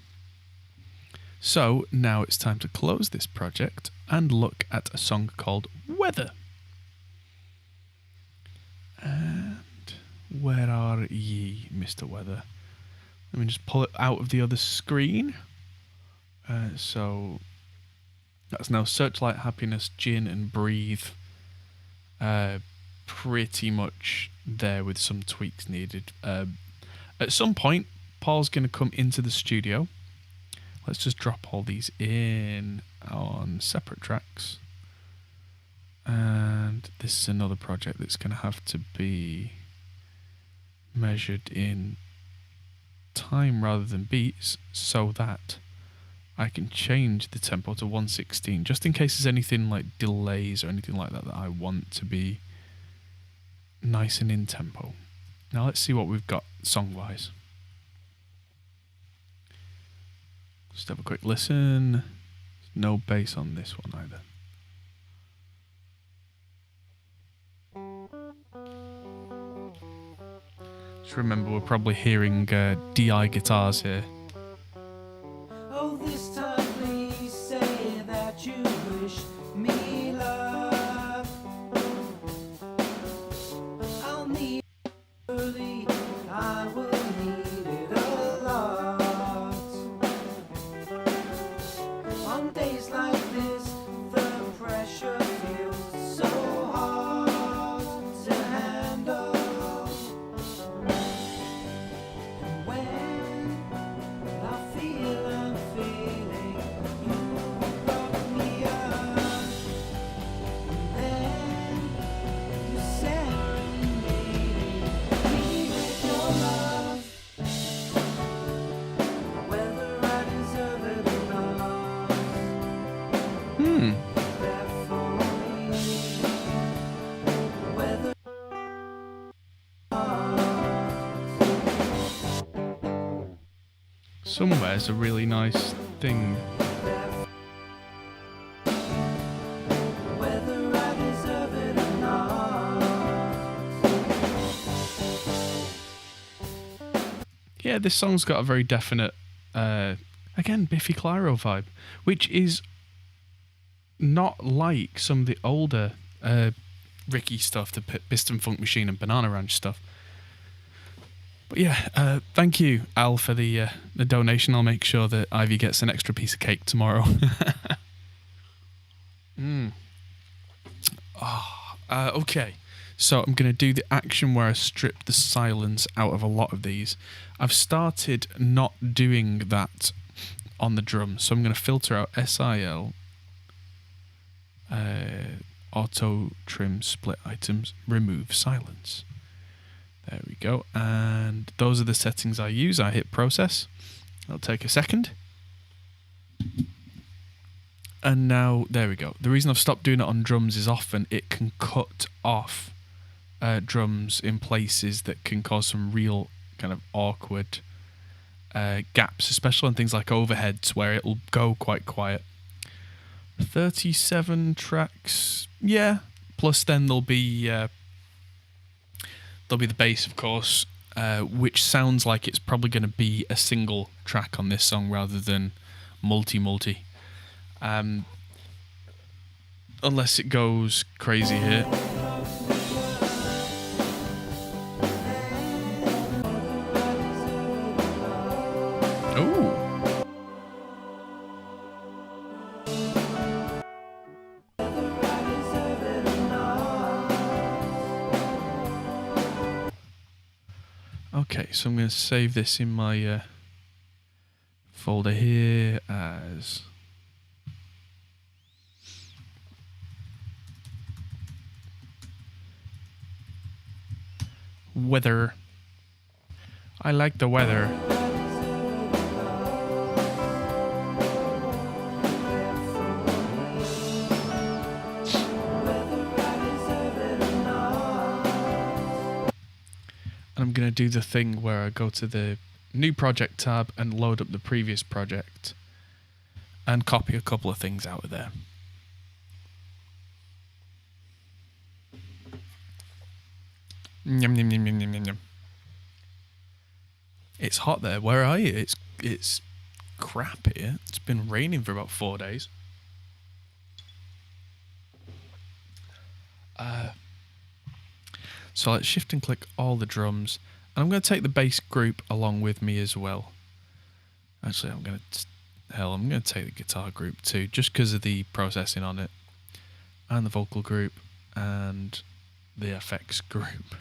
So, now it's time to close this project and look at a song called Weather. And where are ye, Mr. Weather? Let me just pull it out of the other screen. So that's now Searchlight, Happiness, Gin and Breathe. Pretty much there with some tweaks needed. At some point, Paul's going to come into the studio. Let's just drop all these in on separate tracks. And this is another project that's going to have to be measured in time rather than beats so that I can change the tempo to 116 just in case there's anything like delays or anything like that that I want to be nice and in tempo. Now let's see what we've got song wise. Just have a quick listen. No bass on this one either. Just remember we're probably hearing DI guitars here. Oh, this time please say that you wish me love. I'll need it early, I will need it a lot. On days like this, the pressure feels so hard to handle. And when I feel I'm feeling, you brought me up. And then you serenaded me with your love. Whether I deserve it or not, there for me. Whether Somewhere's a really nice thing. whether I deserve it or not. Yeah, this song's got a very definite, again, Biffy Clyro vibe, which is not like some of the older Ricky stuff, the Piston Funk Machine and Banana Ranch stuff. But yeah, thank you, Al, for the donation. I'll make sure that Ivy gets an extra piece of cake tomorrow. Okay, so I'm going to do the action where I strip the silence out of a lot of these. I've started not doing that on the drums, so I'm going to filter out SIL, auto trim split items, remove silence. There we go, and those are the settings I use. I hit process. It'll take a second. And now, there we go. The reason I've stopped doing it on drums is often it can cut off drums in places that can cause some real kind of awkward gaps, especially on things like overheads where it'll go quite quiet. 37 tracks, yeah. Plus then there'll be the bass, of course, which sounds like it's probably going to be a single track on this song rather than multi. Unless it goes crazy here. Ooh. Okay, so I'm going to save this in my folder here as weather. I like the weather. And I'm going to do the thing where I go to the new project tab and load up the previous project and copy a couple of things out of there. Yum, yum, yum, yum, yum, yum. It's hot there. Where are you? It's crap here. It's been raining for about 4 days. So let's shift and click all the drums. And I'm going to take the bass group along with me as well. Actually, I'm going to take the guitar group too, just because of the processing on it. And the vocal group and the effects group.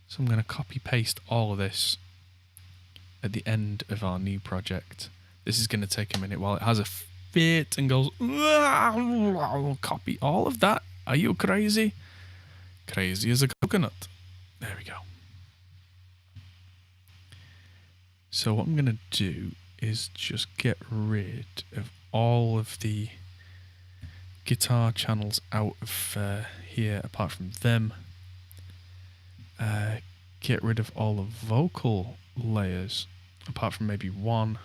So I'm going to copy paste all of this at the end of our new project. This is going to take a minute while it has a fit and goes, I'll copy all of that. Are you crazy? Crazy as a coconut. There we go. So what I'm going to do is just get rid of all of the guitar channels out of here apart from them. Get rid of all the vocal layers apart from maybe one,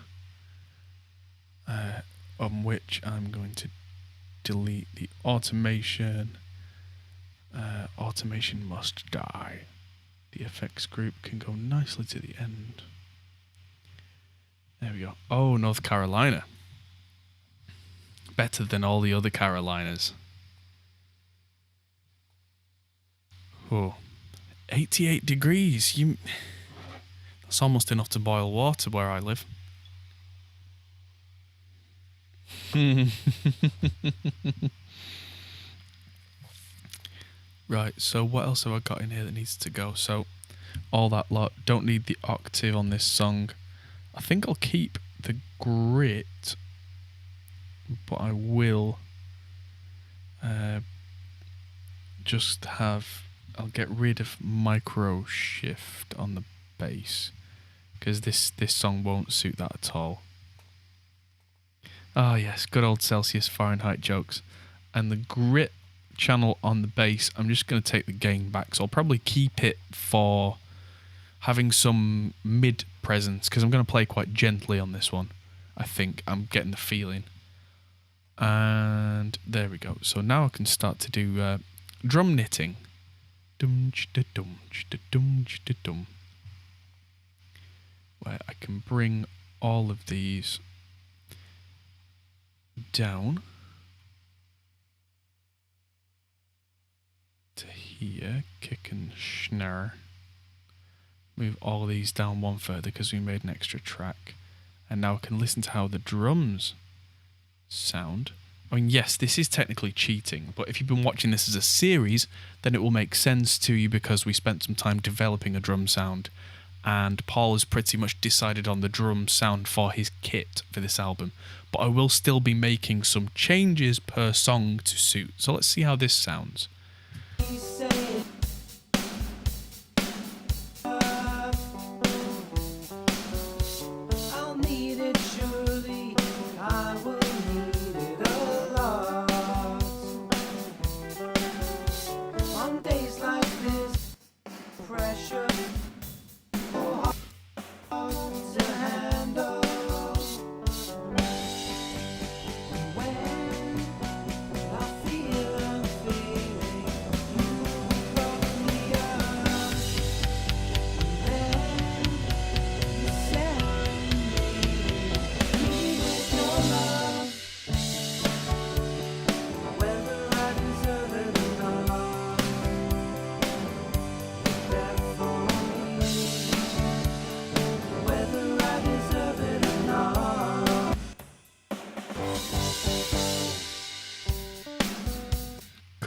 on which I'm going to delete the automation. Automation must die. The effects group can go nicely to the end. There we go. Oh, North Carolina. Better than all the other Carolinas. Oh, 88 degrees. That's almost enough to boil water where I live. Right, so what else have I got in here that needs to go? So, all that lot. Don't need the octave on this song. I think I'll keep the grit, but I will just have... I'll get rid of micro shift on the bass, because this song won't suit that at all. Ah yes, good old Celsius Fahrenheit jokes. And the grit channel on the bass, I'm just going to take the gain back, so I'll probably keep it for having some mid presence, because I'm going to play quite gently on this one. I think I'm getting the feeling. And there we go. So now I can start to do drum knitting. Where I can bring all of these down to here, kick and snare. Move all of these down one further because we made an extra track. And now I can listen to how the drums sound. I mean, yes, this is technically cheating, but if you've been watching this as a series, then it will make sense to you because we spent some time developing a drum sound, and Paul has pretty much decided on the drum sound for his kit for this album. But I will still be making some changes per song to suit. So let's see how this sounds.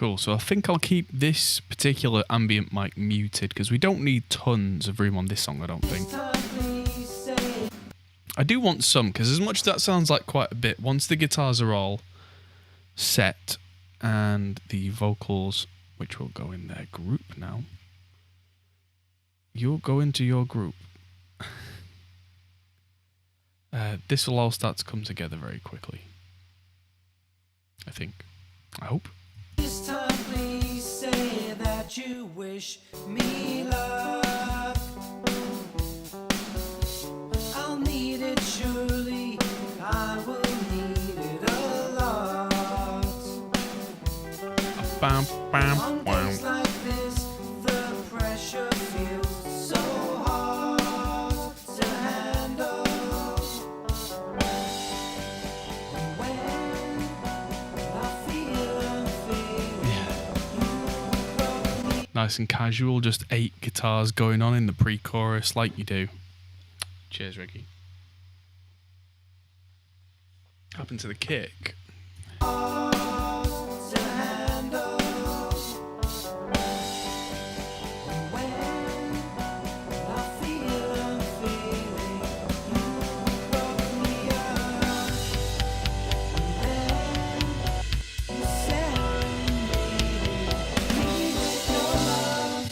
Cool. So I think I'll keep this particular ambient mic muted because we don't need tons of room on this song, I don't think. I do want some because as much as that sounds like quite a bit, once the guitars are all set and the vocals, which will go in their group now, you'll go into your group. This will all start to come together very quickly. I think. I hope. This time please say that you wish me luck. I'll need it surely, I will need it a lot. Bam, bam, On wow. days like this, the pressure feels so hard to handle. When I feel unfeeling, Nice and casual, just 8 guitars going on in the pre-chorus like you do. Cheers, Ricky. Happened to the kick. to handle. When I feel unfeeling, you broke me up. Then you serenaded me with your love.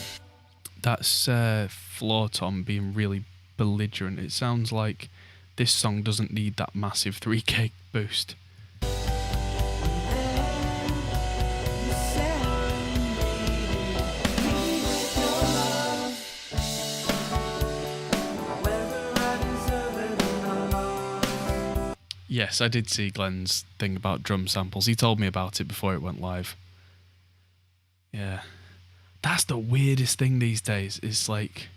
That's Floor Tom being really belligerent. It sounds like this song doesn't need that massive 3K boost. You serenaded me with your love. Whether I deserve it or not. Yes, I did see Glenn's thing about drum samples. He told me about it before it went live. Yeah. That's the weirdest thing these days, is like,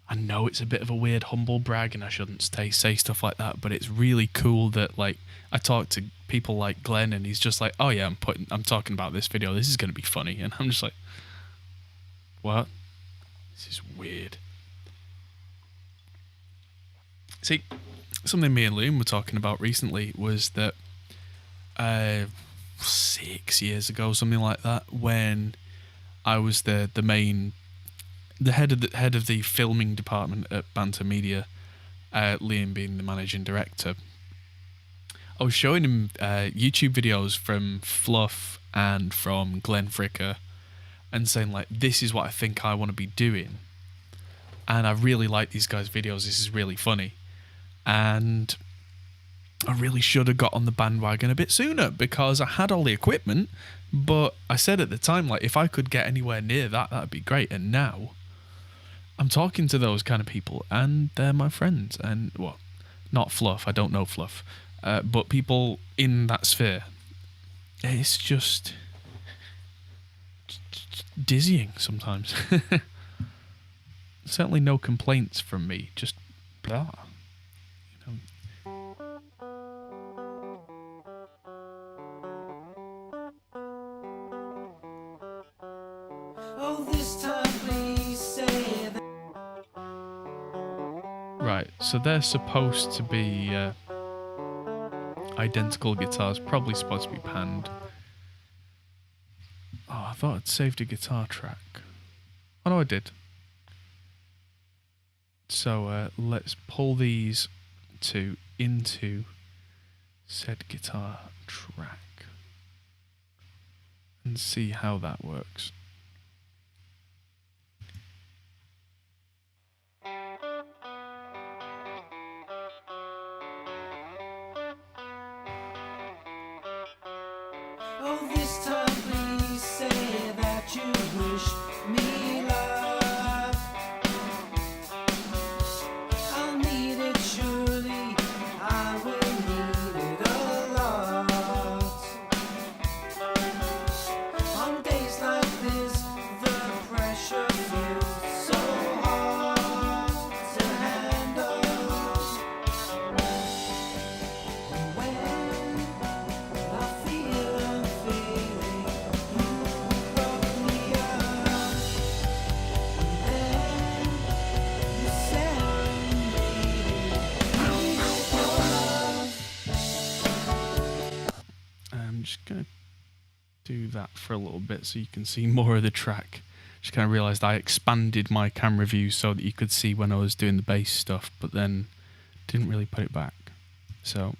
I know it's a bit of a weird humble brag and I shouldn't say stuff like that, but it's really cool that, like, I talk to people like Glenn and he's just like, oh yeah, I'm talking about this video, this is going to be funny. And I'm just like, what? This is weird. See, something me and Loon were talking about recently was that 6 years ago, something like that, when I was the head of the filming department at Banter Media, Liam being the managing director. I was showing him YouTube videos from Fluff and from Glenn Fricker and saying, like, this is what I think I want to be doing. And I really like these guys' videos. This is really funny. And I really should have got on the bandwagon a bit sooner because I had all the equipment, but I said at the time, like, if I could get anywhere near that, that'd be great. And now I'm talking to those kind of people and they're my friends. And, well, not Fluff, I don't know Fluff, but people in that sphere. It's just dizzying sometimes. Certainly no complaints from me, just blah. You know. Oh, this time please say that. Right, so they're supposed to be identical guitars, probably supposed to be panned. Oh, I thought I'd saved a guitar track. Oh no, I did. So let's pull these two into said guitar track and see how that works. Oh, this time please say that you wish me luck. I'll need it surely, I will need it a lot. On days like this, the pressure feels so hard to handle. When I feel unfeeling, you broke me up. Then you serenaded me with your love. I'm just gonna do that for a little bit so you can see more of the track. Just kind of realised I expanded my camera view so that you could see when I was doing the bass stuff, but then didn't really put it back. So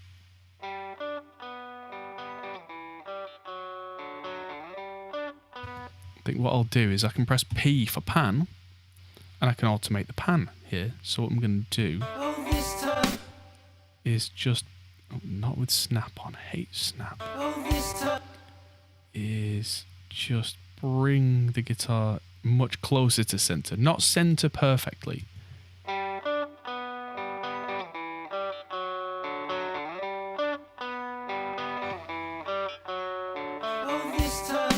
I think what I'll do is I can press P for pan, and I can automate the pan here. So what I'm going to do Oh, this time, is just, not with snap on, hate snap, oh, this time. is just bring the guitar much closer to center. Not center perfectly. Oh, this time,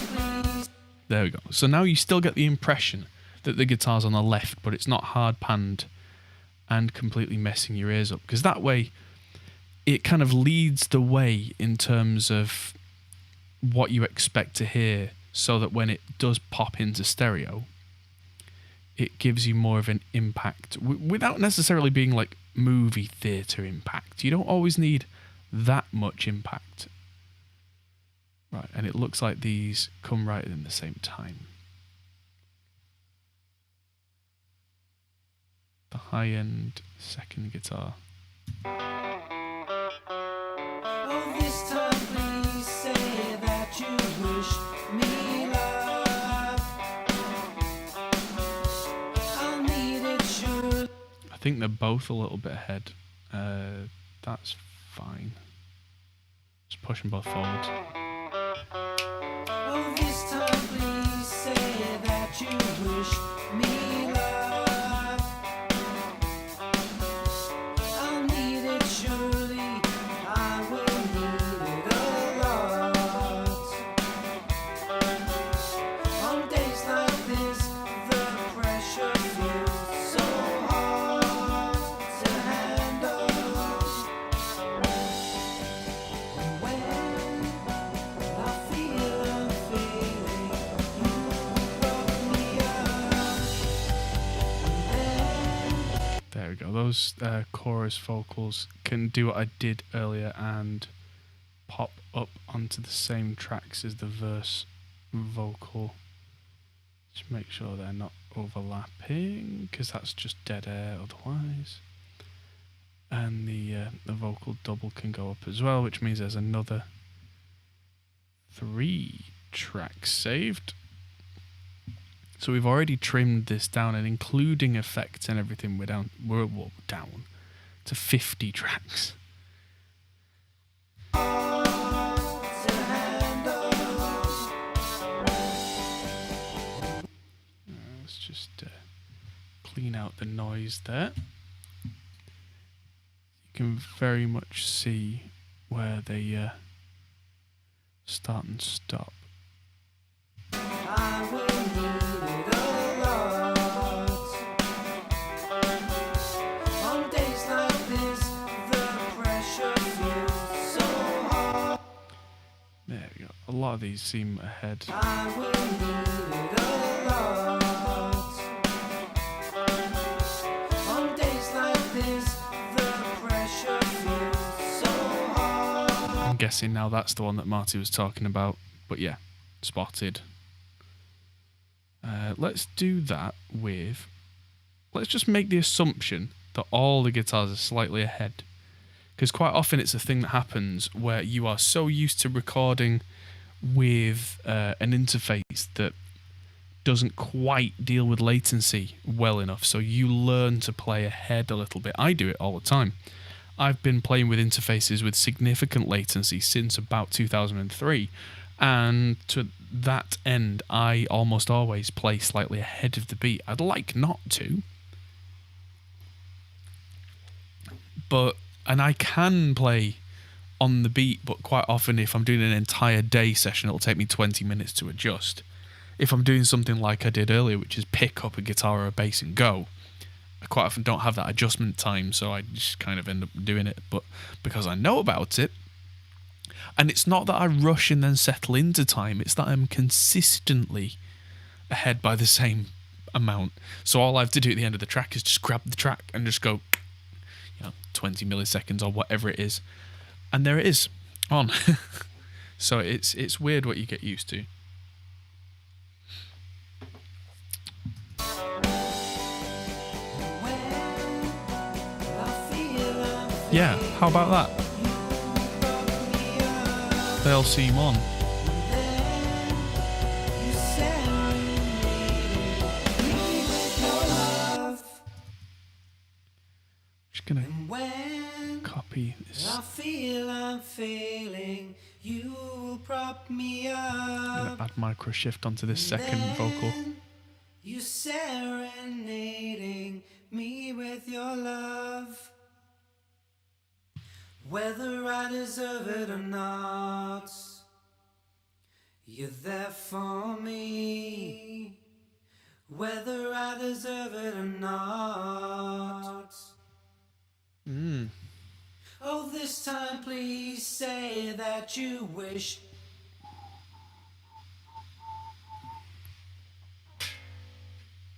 please. There we go. So now you still get the impression that the guitar's on the left, but it's not hard panned and completely messing your ears up. Because that way, it kind of leads the way in terms of what you expect to hear, so that when it does pop into stereo, it gives you more of an impact without necessarily being like movie theatre impact. You don't always need that much impact. Right, and it looks like these come right in the same time. The high-end second guitar. Oh, this time, please say that you wish me love. I'll need it, sure. I think they're both a little bit ahead. That's fine. Just push them both forward. Oh, this time, please say that you wish me love. I'll need it, surely. I will need it a lot. On days like this, the pressure feels so hard to handle. And when I feel a feeling, you brought me up. And then There we go. Those chorus vocals can do what I did earlier and pop up onto the same tracks as the verse vocal. Just make sure they're not overlapping, because that's just dead air otherwise. And the vocal double can go up as well, which means there's another 3 tracks saved. So we've already trimmed this down, and including effects and everything, we're down to 50 tracks. to handle. Let's just clean out the noise there. You can very much see where they start and stop. I will need it a lot. On days like this, the pressure feels so hard. There we go. A lot of these seem ahead. I will need it a lot. On days like this, the pressure feels so hard. I'm guessing now that's the one that Marty was talking about. But yeah, spotted. Let's do that with... Let's just make the assumption that all the guitars are slightly ahead. Because quite often it's a thing that happens where you are so used to recording with an interface that doesn't quite deal with latency well enough. So you learn to play ahead a little bit. I do it all the time. I've been playing with interfaces with significant latency since about 2003. And to that end, I almost always play slightly ahead of the beat. I'd like not to. And I can play on the beat, but quite often if I'm doing an entire day session, it'll take me 20 minutes to adjust. If I'm doing something like I did earlier, which is pick up a guitar or a bass and go, I quite often don't have that adjustment time, so I just kind of end up doing it. But because I know about it, and it's not that I rush and then settle into time, it's that I'm consistently ahead by the same amount. So all I have to do at the end of the track is just grab the track and just go, 20 milliseconds or whatever it is. And there it is, on. So it's weird what you get used to. Yeah, how about that? They'll seem on. Just gonna copy this. I feel I'm failing, you will prop me up. I'm gonna add micro shift onto this second vocal. You serenading me with your love. Whether I deserve it or not, you're there for me. Whether I deserve it or not. Oh, this time please say that you wish.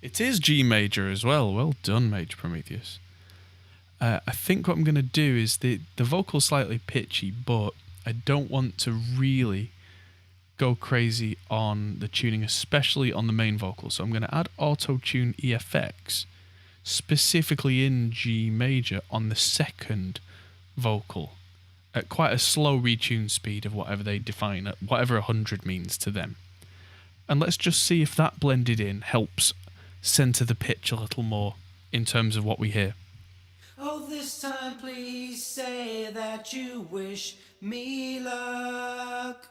It is G major as well. Well done, Major Prometheus. I think what I'm going to do is the vocal's slightly pitchy, but I don't want to really go crazy on the tuning, especially on the main vocal. So I'm going to add auto-tune EFX specifically in G major on the second vocal at quite a slow retune speed of whatever they define, at whatever 100 means to them. And let's just see if that blended in helps center the pitch a little more in terms of what we hear. Oh, this time please say that you wish me luck.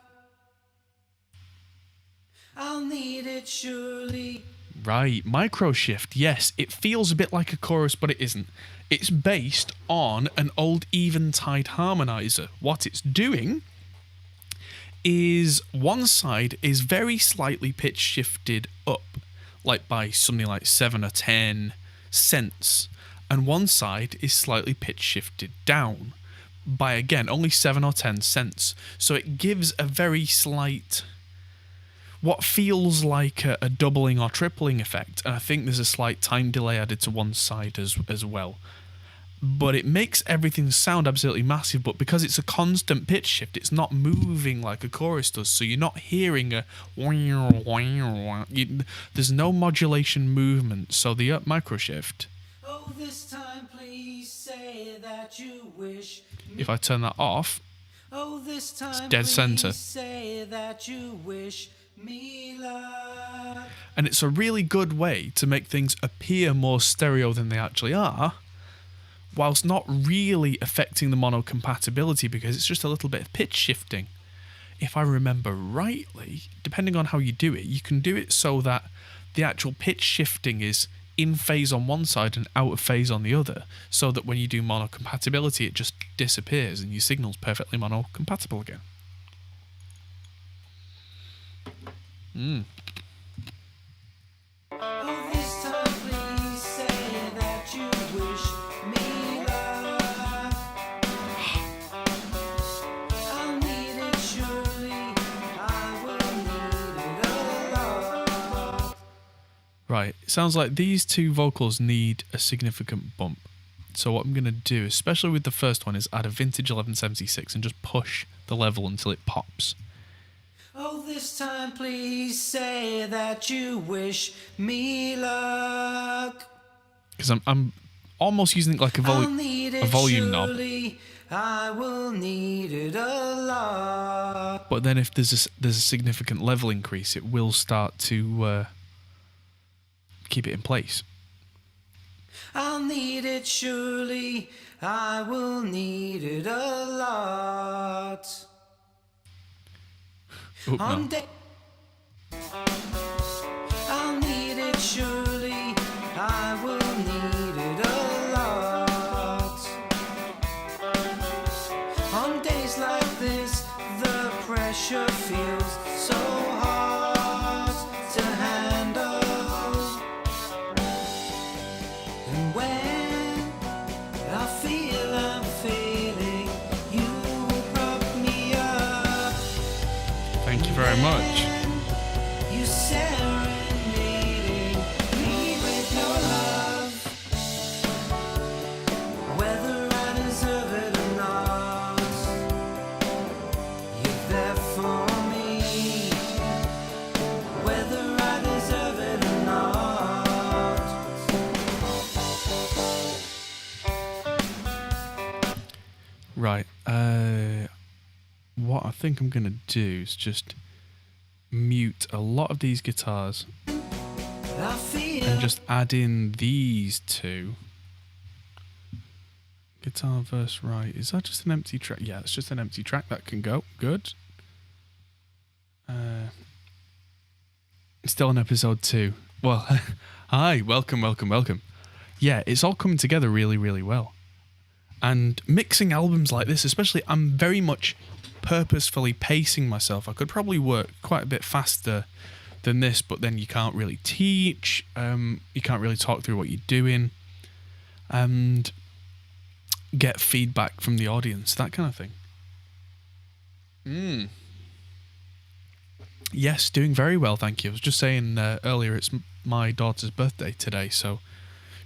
I'll need it surely. Right, micro shift. Yes, it feels a bit like a chorus, but it isn't. It's based on an old Eventide harmonizer. What it's doing is one side is very slightly pitch shifted up, like by something like 7 or 10 cents, and one side is slightly pitch shifted down by, again, only 7 or 10 cents. So it gives a very slight, what feels like a doubling or tripling effect, and I think there's a slight time delay added to one side as well. But it makes everything sound absolutely massive, but because it's a constant pitch shift, it's not moving like a chorus does, so you're not hearing a there's no modulation movement, so the micro shift, Oh, this time please say that you wish me. if I turn that off, Oh, this time dead please center. say that you wish me luck. and it's a really good way to make things appear more stereo than they actually are, whilst not really affecting the mono compatibility because it's just a little bit of pitch shifting. If I remember rightly, depending on how you do it, you can do it so that the actual pitch shifting is in phase on one side and out of phase on the other, so that when you do mono compatibility it just disappears and your signal's perfectly mono compatible again. Oh, this time please say that you wish me luck. I'll need it surely. I will need it a lot. Right, it sounds like these two vocals need a significant bump. So what I'm going to do, especially with the first one, is add a vintage 1176 and just push the level until it pops. Oh, this time please say that you wish me luck. Because I'm almost using it like a I'll need it volume knob. surely. I will need it a lot. But then if there's a significant level increase, it will start to keep it in place. I'll need it surely. I will need it a lot. Oop, On no. day I'll need it surely. I will need it a lot. On days like this, the pressure feels so hard to handle. And when I feel I'm failing, you prop me up. Thank you very much. You serenading me with your love. Whether I deserve it or not, you're there for Right. What I think I'm going to do is just mute a lot of these guitars I feel and just add in these two. Guitar verse right. Is that just an empty track? Yeah, it's just an empty track. That can go. Good. Still on episode 2. Well, hi. Welcome. Yeah, it's all coming together really, really well. And mixing albums like this, especially, I'm very much purposefully pacing myself. I could probably work quite a bit faster than this, but then you can't really teach. You can't really talk through what you're doing. And get feedback from the audience, that kind of thing. Yes, doing very well, thank you. I was just saying earlier, it's my daughter's birthday today, so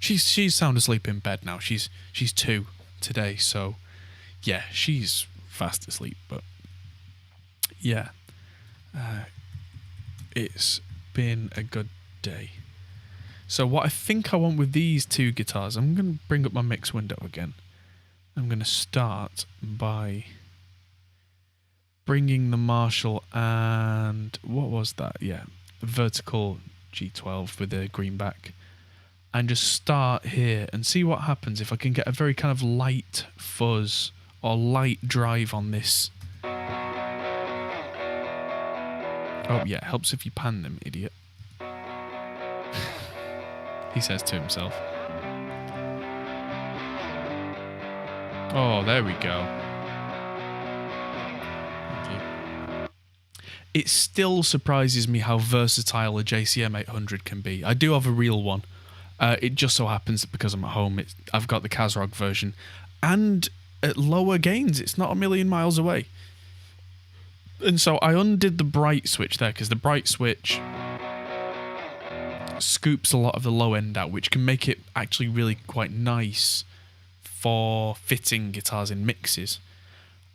she's sound asleep in bed now. She's 2 today, so yeah, she's fast asleep. But yeah, it's been a good day. So what I think I want with these 2 guitars, I'm going to bring up my mix window again. I'm going to start by bringing the Marshall and what was that? Yeah, the vertical G12 with a greenback, and just start here and see what happens if I can get a very kind of light fuzz or light drive on this. Oh yeah, helps if you pan them, idiot. He says to himself. Oh, there we go. Thank you. It still surprises me how versatile a JCM 800 can be. I do have a real one. It just so happens that because I'm at home, I've got the Kazrog version. And at lower gains, it's not a million miles away. And so I undid the bright switch there, because the bright switch scoops a lot of the low end out, which can make it actually really quite nice for fitting guitars in mixes.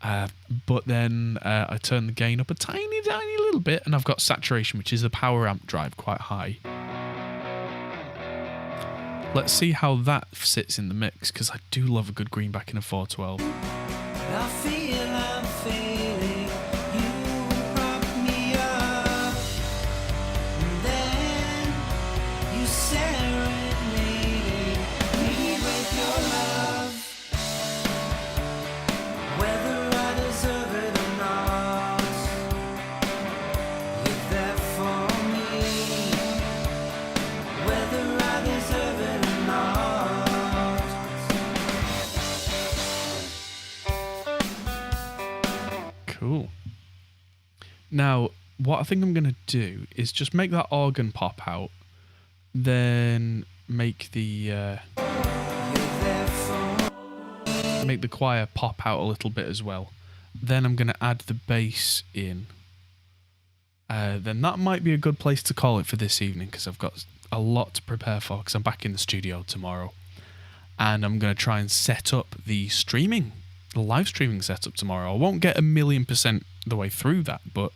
But then I turn the gain up a tiny little bit, and I've got saturation, which is the power amp drive, quite high. Let's see how that sits in the mix, because I do love a good greenback in a 412. I feel I'm failing. You prop me up, and then you serenade me with your love. Whether I deserve it or not, you're there for me. Whether I deserve it or not. Cool. Now, what I think I'm going to do is just make that organ pop out, then make the choir pop out a little bit as well. Then I'm going to add the bass in. Then that might be a good place to call it for this evening, because I've got a lot to prepare for, because I'm back in the studio tomorrow. And I'm going to try and set up the live streaming setup tomorrow. I won't get 1,000,000% the way through that, but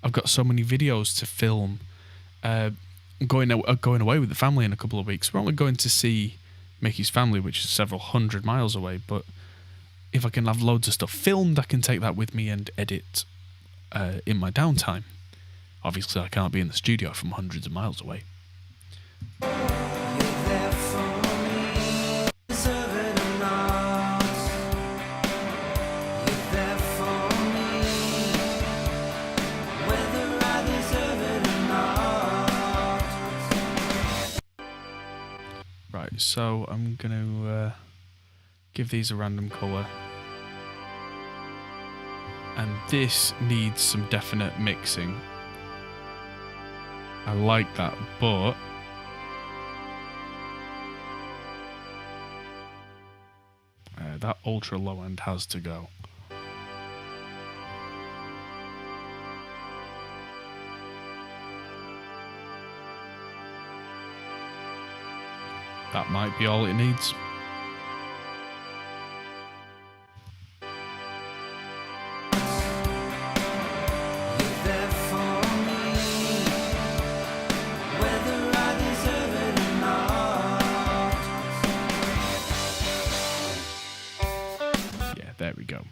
I've got so many videos to film. Going away with the family in a couple of weeks. We're only going to see Mickey's family, which is several hundred miles away, but if I can have loads of stuff filmed, I can take that with me and edit in my downtime. Obviously, I can't be in the studio from hundreds of miles away. Right, so I'm going to give these a random colour. And this needs some definite mixing. I like that, but that ultra low end has to go. That might be all it needs. there we go.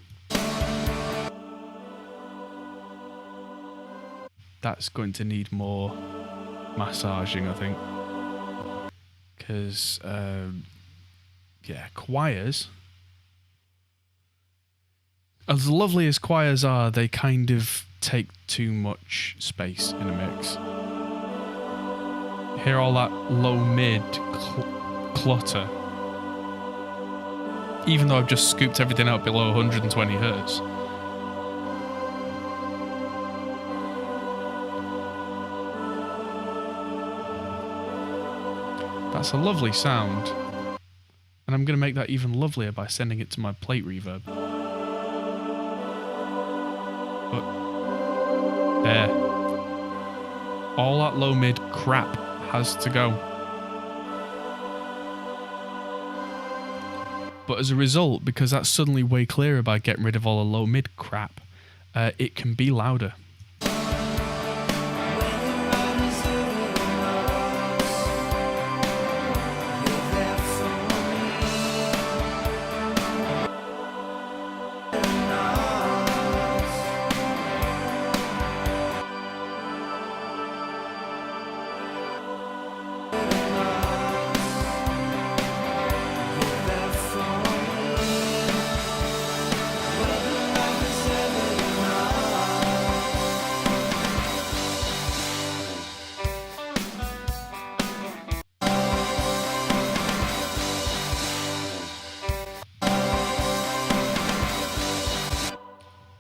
That's going to need more massaging, I think. Because, yeah, choirs, as lovely as choirs are, they kind of take too much space in a mix. Hear all that low-mid clutter. Even though I've just scooped everything out below 120 hertz. That's a lovely sound. And I'm going to make that even lovelier by sending it to my plate reverb. But there. All that low-mid crap has to go. But as a result, because that's suddenly way clearer by getting rid of all the low-mid crap, it can be louder.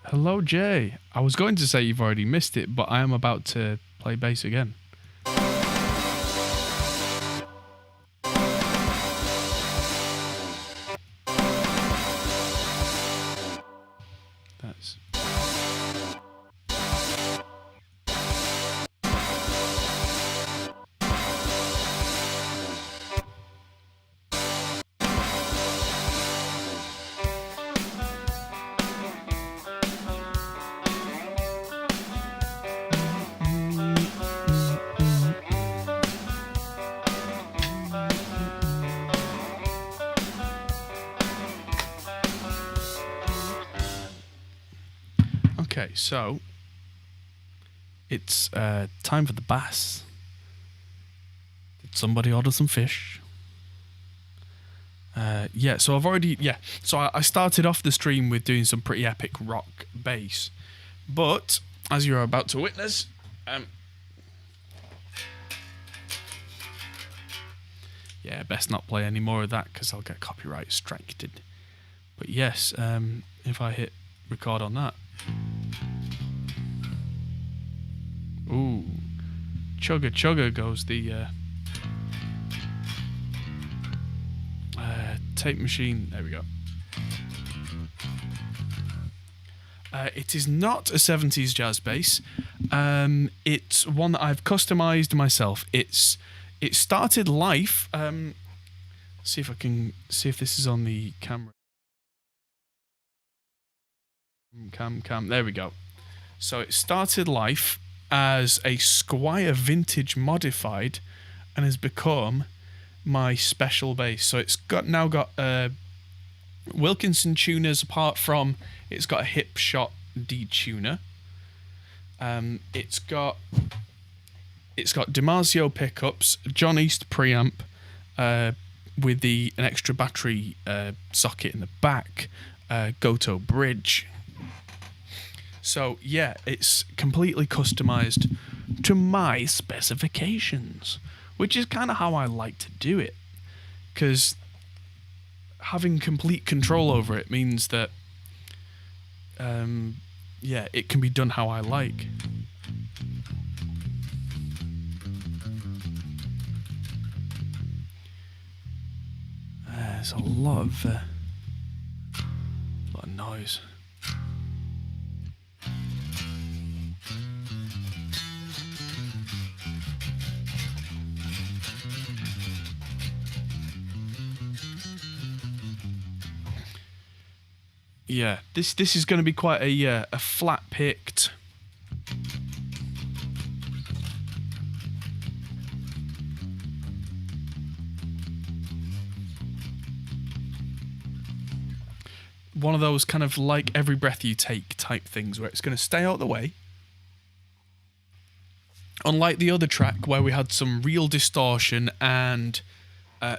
Hello, Jay. I was going to say you've already missed it, but I am about to play bass again. That's... Okay, so it's time for the bass. Did somebody order some fish? Yeah, so I've already... Yeah, so I started off the stream with doing some pretty epic rock bass. But, as you're about to witness... yeah, best not play any more of that because I'll get copyright striked. But yes, if I hit record on that... Ooh, chugga chugga goes the tape machine. There we go. It is not a 70s jazz bass. It's one that I've customized myself. It started life. See if I can see if this is on the camera. Cam. There we go. So it started life as a Squier Vintage Modified and has become my special bass. So it's now got Wilkinson tuners apart from it's got a hip shot detuner. It's got DiMarzio pickups, John East preamp with an extra battery socket in the back, Goto bridge. So, yeah, it's completely customized to my specifications, which is kind of how I like to do it. Because having complete control over it means that, yeah, it can be done how I like. There's a lot of noise. Yeah, this is going to be quite a flat picked. one of those kind of like every breath you take type things where it's going to stay out of the way. Unlike the other track where we had some real distortion and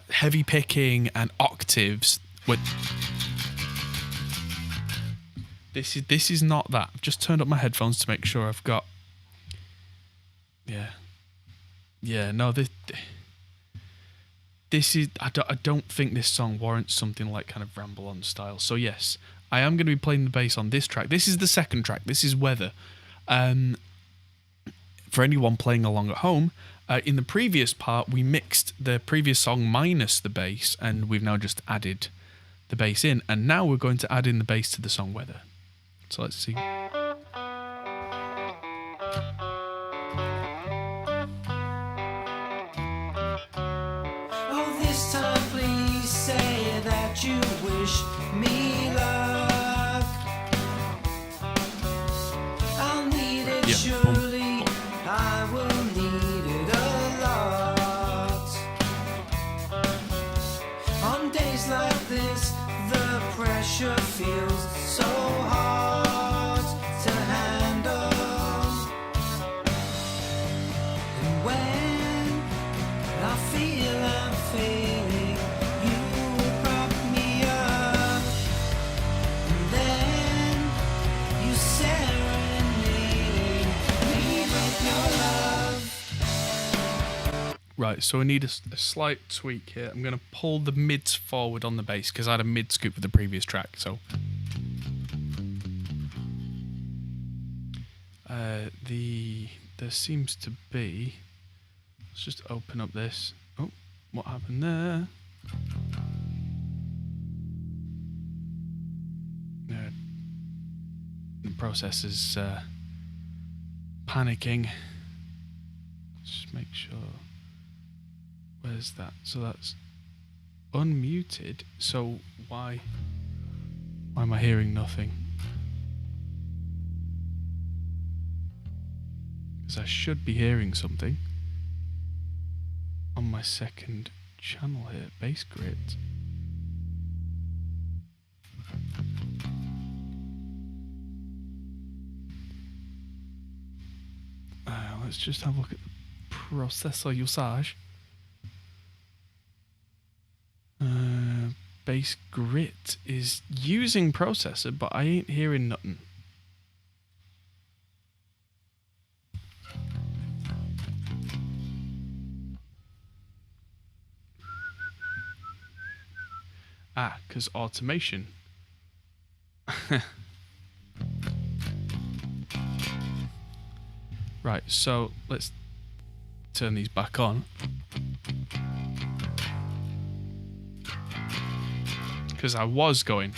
heavy picking and octaves. This is not that. I've just turned up my headphones to make sure I've got... Yeah, no, this is... I don't think this song warrants something like kind of Ramble On style. So yes, I am going to be playing the bass on this track. This is the second track. This is Weather. For anyone playing along at home, in the previous part, we mixed the previous song minus the bass, and we've now just added the bass in. And now we're going to add in the bass to the song Weather. So let's see. Oh, this time please say that you wish me luck. I'll need it surely. I will need it a lot. On days like this, the pressure feels so hard to handle. And when I feel I'm failing, you prop me up. And then you serenade me with your love. Right, so I need a slight tweak here. I'm going to pull the mids forward on the bass because I had a mid scoop with the previous track. So there seems to be... Let's just open up this. Oh, what happened there? The process is panicking. Just make sure. Where's that? So that's unmuted. So why am I hearing nothing? Because I should be hearing something on my second channel here, Bass Grit. Let's just have a look at the processor usage. Bass Grit is using processor, but I ain't hearing nothing. Because automation. Right, so let's turn these back on. Because I was going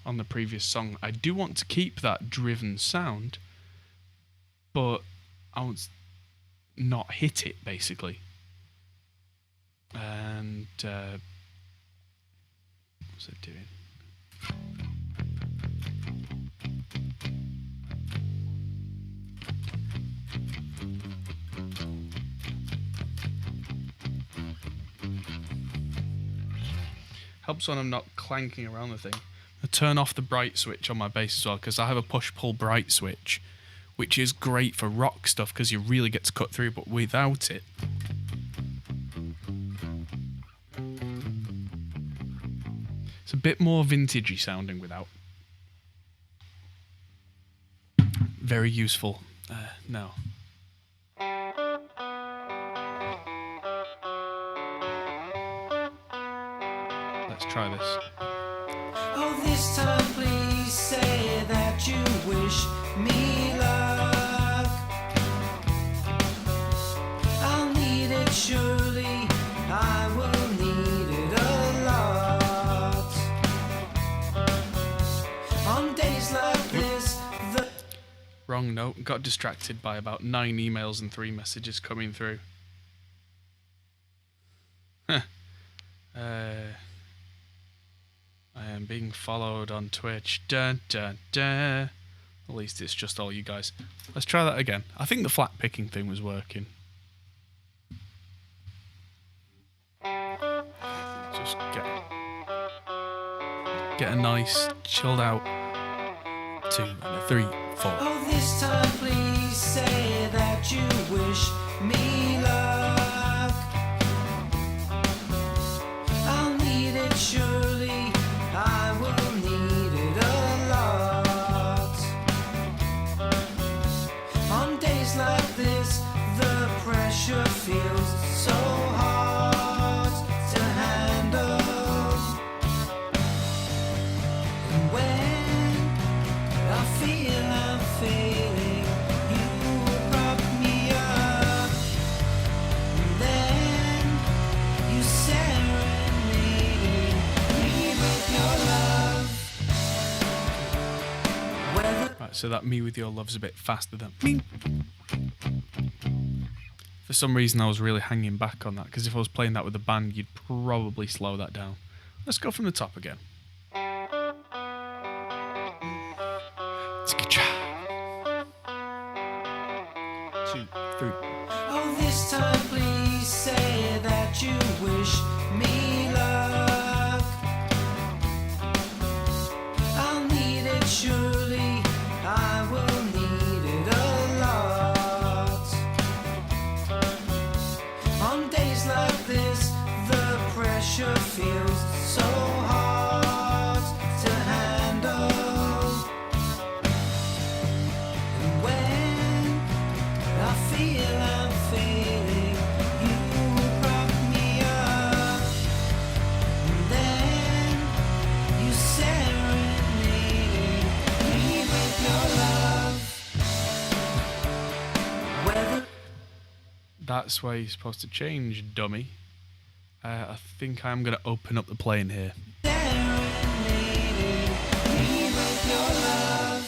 on the previous song. I do want to keep that driven sound, but I want to not hit it, basically. And what's it doing? Helps when I'm not clanking around the thing. I turn off the bright switch on my bass as well, because I have a push-pull bright switch, which is great for rock stuff because you really get to cut through, but without it, it's a bit more vintagey sounding without. Very useful. No. Let's try this. Oh, this time please say that you wish me luck. I'll need it surely. I will need it a lot. On days like this, Wrong note. Got distracted by about 9 emails and 3 messages coming through. I am being followed on Twitch. Dun, dun, dun. At least it's just all you guys. Let's try that again. I think the flat picking thing was working. Just just get a nice chilled out 2 and a 3, 4. Oh, this time please say that you wish me luck. I'll need it surely, I will need it a lot. On days like this, the pressure feels so hard to handle. And when I feel I'm failing, you prop me up. And then you serenade me with your love. Whether Right, so that Me With Your Love's a bit faster than me. For some reason I was really hanging back on that, because if I was playing that with the band, you'd probably slow that down. Let's go from the top again. 2, 3. oh, this time please say that you wish me luck. I'll need it surely, I will need it a lot. On days like this, the pressure feels so hard to handle. And when I feel I'm failing, you prop me up. And then you serenade me with your love. Whether That's where you're supposed to change, dummy. I think I'm going to open up the plane here. serenade me with your love.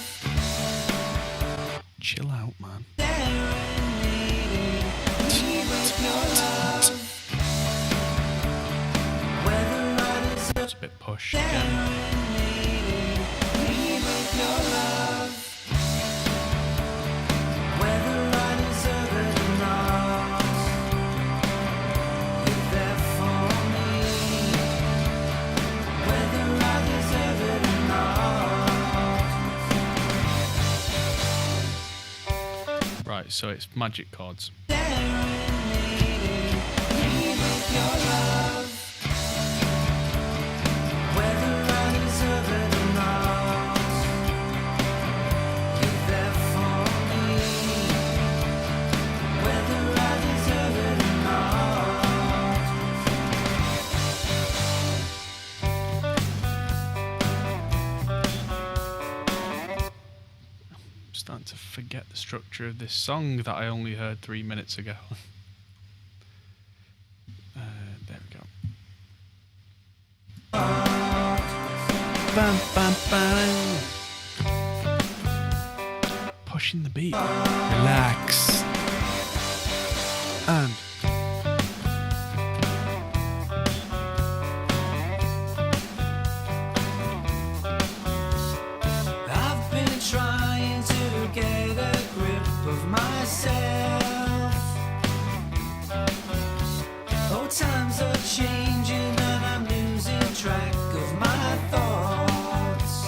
Chill out, man. Serenade me with your love. Whether I deserve It's a bit pushed again. serenade me with your love. Whether I deserve it or not, you're there for me. Whether I deserve it or not, Right, so it's magic chords. serenade me with your love. Whether I deserve it or not, you're there for me. Whether I deserve it or I'm starting to forget the structure of this song that I only heard 3 minutes ago. There we go. Bam, bam, bam. Pushing the beat. Relax. And I've been trying to get a grip of myself. Oh, times are changing and I'm losing track of my thoughts.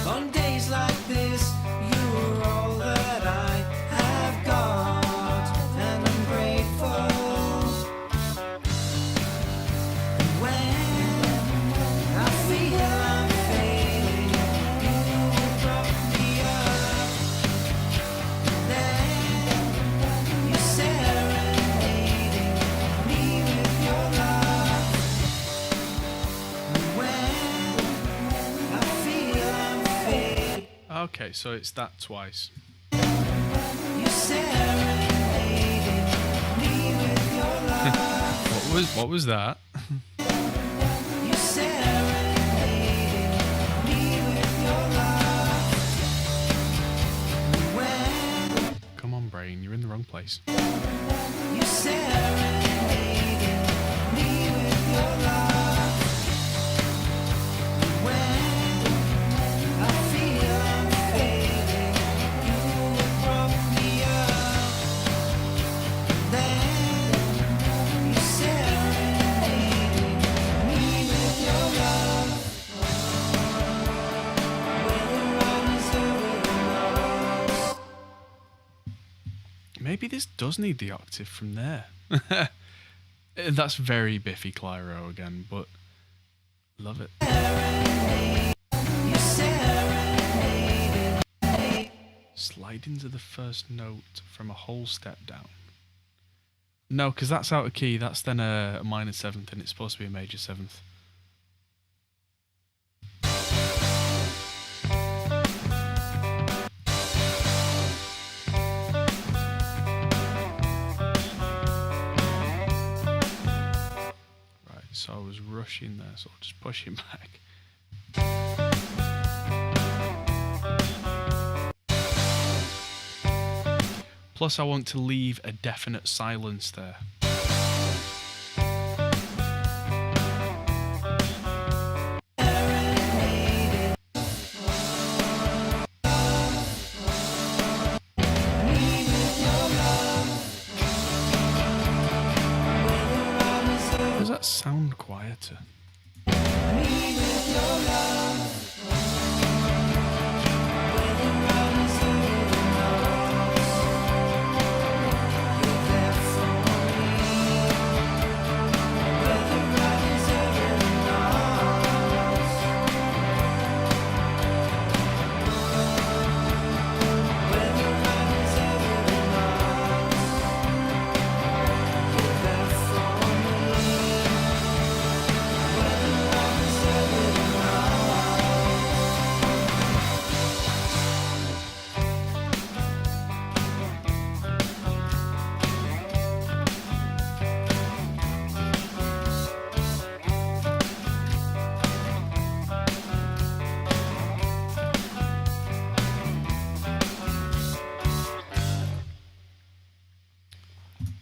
On days like this, you're all that I have got, and I'm grateful. When I feel I'm failing, you prop me up. Then you're serenading me with your love. When I feel I'm failing, okay, so it's that twice. you're serenading me with your love. What was that? You're serenading me with your love. When Come on, brain, you're in the wrong place. you're serenading me with your love. When I feel I'm failing, you prop me up. Then you serenade this does need the octave from there. That's very Biffy Clyro again, but love it. Slide into the first note from a whole step down. No, because that's out of key. That's then a minor seventh, and it's supposed to be a major seventh. Right, so I was rushing there, so I'll just push him back. Plus, I want to leave a definite silence there. Does that sound quieter?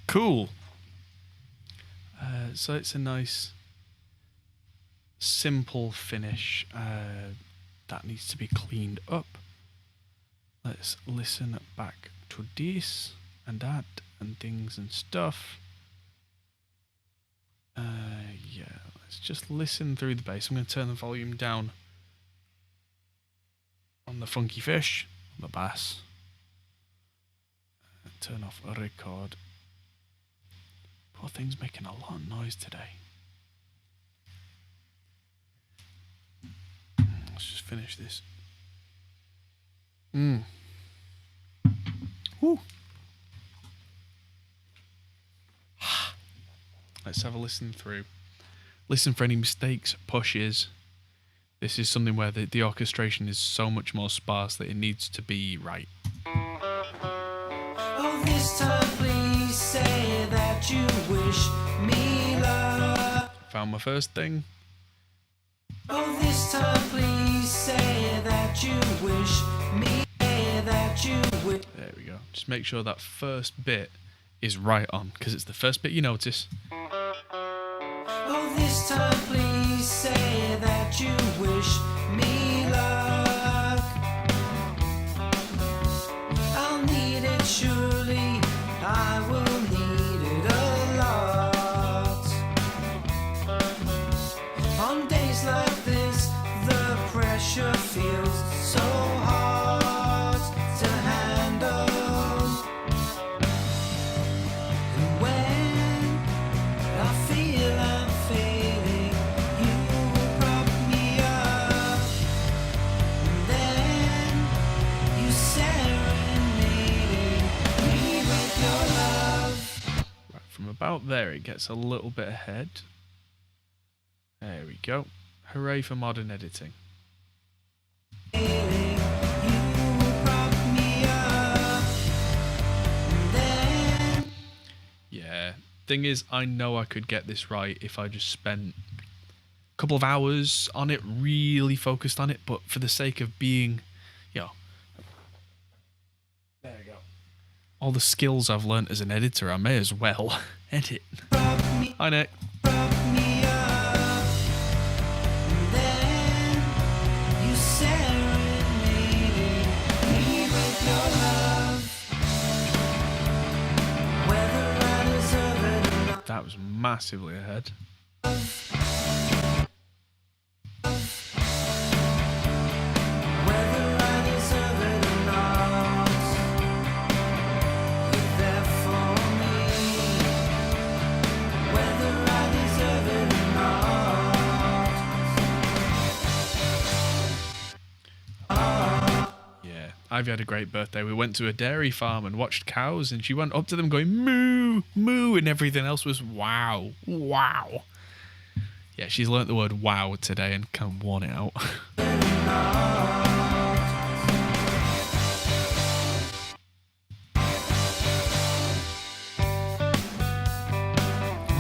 Cool. So it's a nice, simple finish that needs to be cleaned up. Let's listen back to this and that and things and stuff. Yeah, let's just listen through the bass. I'm going to turn the volume down on the funky fish, the bass. Turn off a record. Poor thing's making a lot of noise today. Let's just finish this. Woo. Let's have a listen through. Listen for any mistakes, pushes. This is something where the orchestration is so much more sparse that it needs to be right. Oh, this time please say that you wish me luck. Found my first thing. Oh, this time please say that you wish me, that you wish. There we go. Just make sure that first bit is right on, because it's the first bit you notice. Oh, this time please say that you wish me luck. I'll need it surely, I will need it a lot. On days like this, the pressure feels so hard to handle. And when I feel I'm failing, you will prop me up. And then you serenade me with your love. Right, from about there it gets a little bit ahead. There we go. Hooray for modern editing. You will prop me up. And then Yeah. Thing is, I know I could get this right if I just spent a couple of hours on it, really focused on it, but for the sake of being, there you go. All the skills I've learnt as an editor, I may as well edit. Hi, Nick. prop me up. And then you serenade me with your love. Whether I deserve it or not. That was massively ahead. Whether I deserve it or not, you're there Ivy had a great birthday. We went to a dairy farm and watched cows, and she went up to them going, moo, moo, and everything else was wow, wow. Yeah, she's learnt the word wow today and kind of worn it out.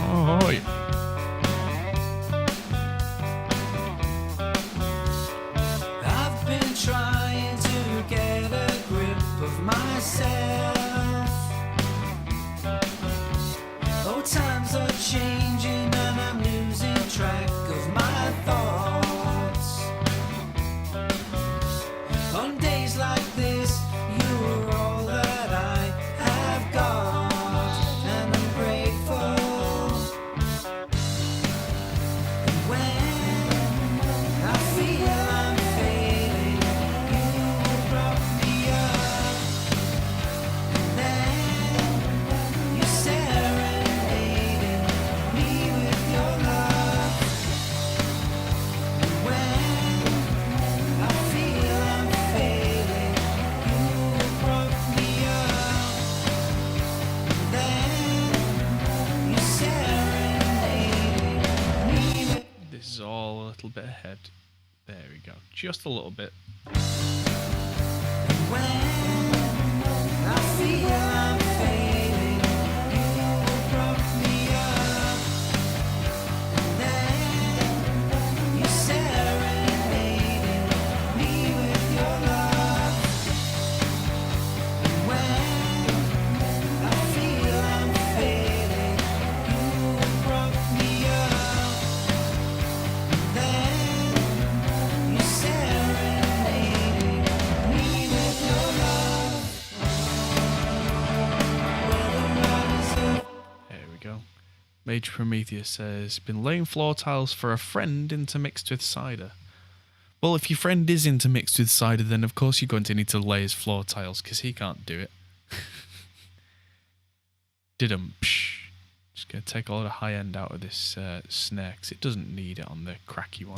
Oh, yeah. I've been trying to get a grip of myself. Oh, times are changing and I'm losing track of my thoughts. On days like this, you're all that I have got, and I'm grateful. And when I feel I'm fading, you brought me up, and then you serenaded me with your love. And when I feel I'm fading, you brought me up, and then you serenaded me with. This is all a little bit ahead. There we go. Just a little bit. When I feel I'm fading, you brought me up, and then you serenaded me with your love. And when I feel I'm fading, you brought me up, and then you serenaded me with your love. There we go. Major Prometheus says, been laying floor tiles for a friend intermixed with cider. Well, if your friend is intermixed with cider, then of course you're going to need to lay his floor tiles, because he can't do it. Psh. Just going to take a lot of high end out of this snare, because it doesn't need it on the cracky one.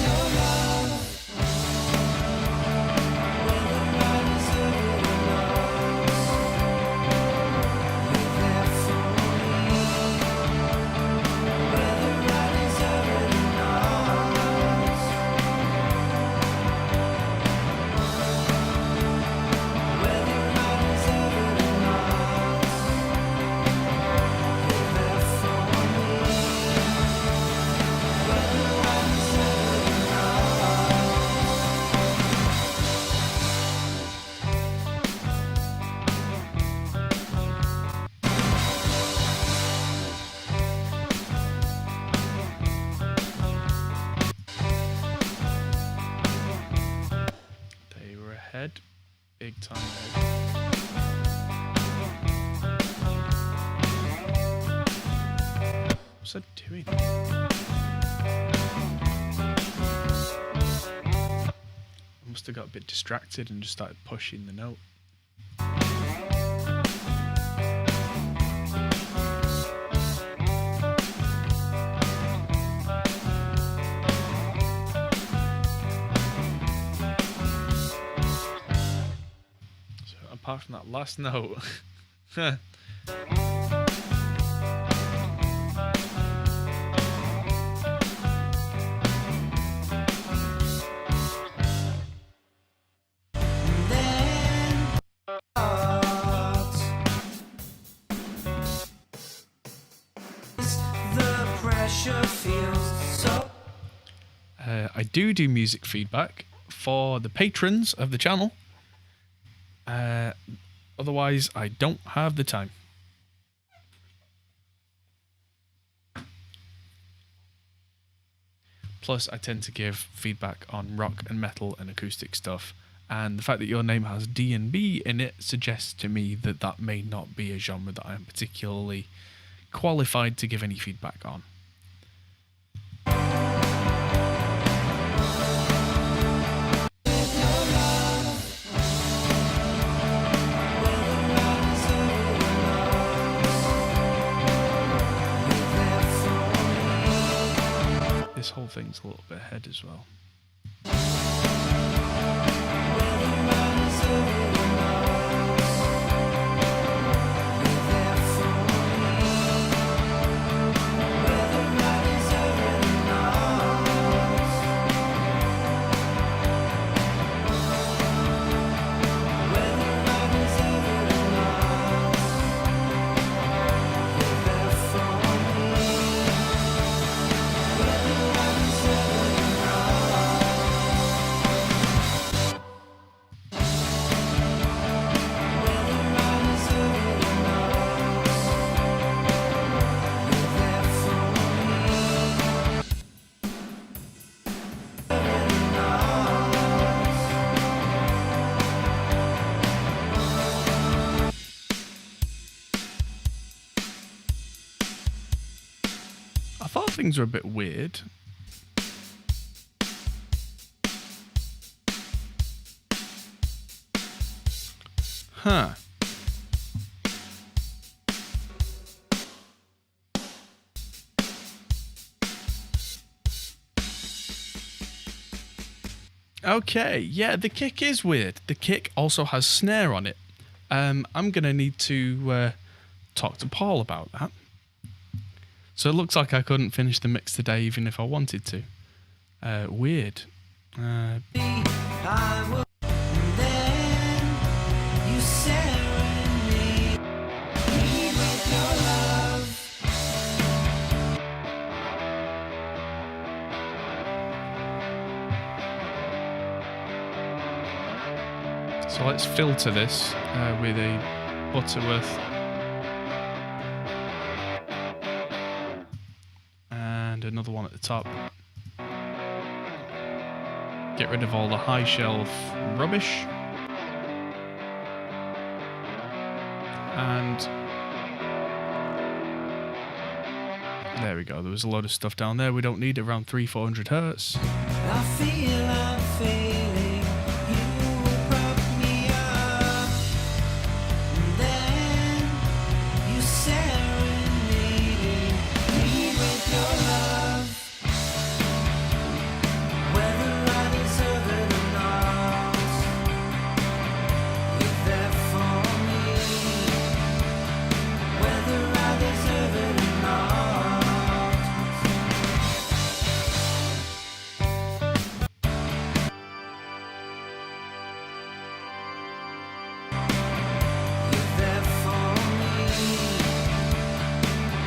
They were ahead. Big time ahead. What's that doing? I must have got a bit distracted and just started pushing the note. So apart from that last note, The pressure feels so. I do music feedback for the patrons of the channel. Otherwise, I don't have the time. Plus, I tend to give feedback on rock and metal and acoustic stuff. And the fact that your name has D&B in it suggests to me that that may not be a genre that I am particularly qualified to give any feedback on. This whole thing's a little bit ahead as well. thought things were a bit weird. Huh. Okay, yeah, the kick is weird. The kick also has snare on it. I'm going to need to talk to Paul about that. So it looks like I couldn't finish the mix today even if I wanted to. Weird. I will then you serenade me with your love. So let's filter this with a Butterworth. And another one at the top. Get rid of all the high shelf rubbish. And there we go. There was a load of stuff down there. We don't need it, around 300-400 hertz. I feel I'm failing. You will prop me up. Then you serenading me with your love. Whether I deserve it or not, you're there for me. Whether I deserve it or not. You're there for me,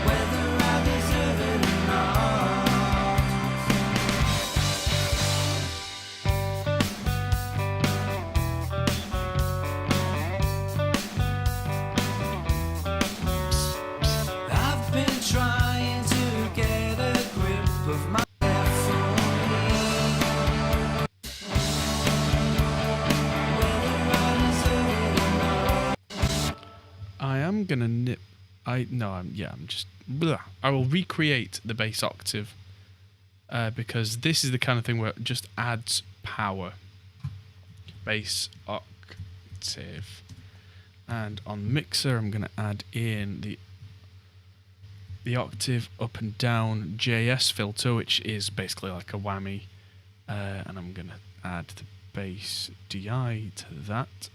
whether I deserve it or not. I've been trying to get a grip of my life for me, whether I deserve it or not. I am gonna nip. I'm just. Blah. I will recreate the bass octave because this is the kind of thing where it just adds power. Bass octave, and on mixer, I'm gonna add in the octave up and down JS filter, which is basically like a whammy, and I'm gonna add the bass DI to that.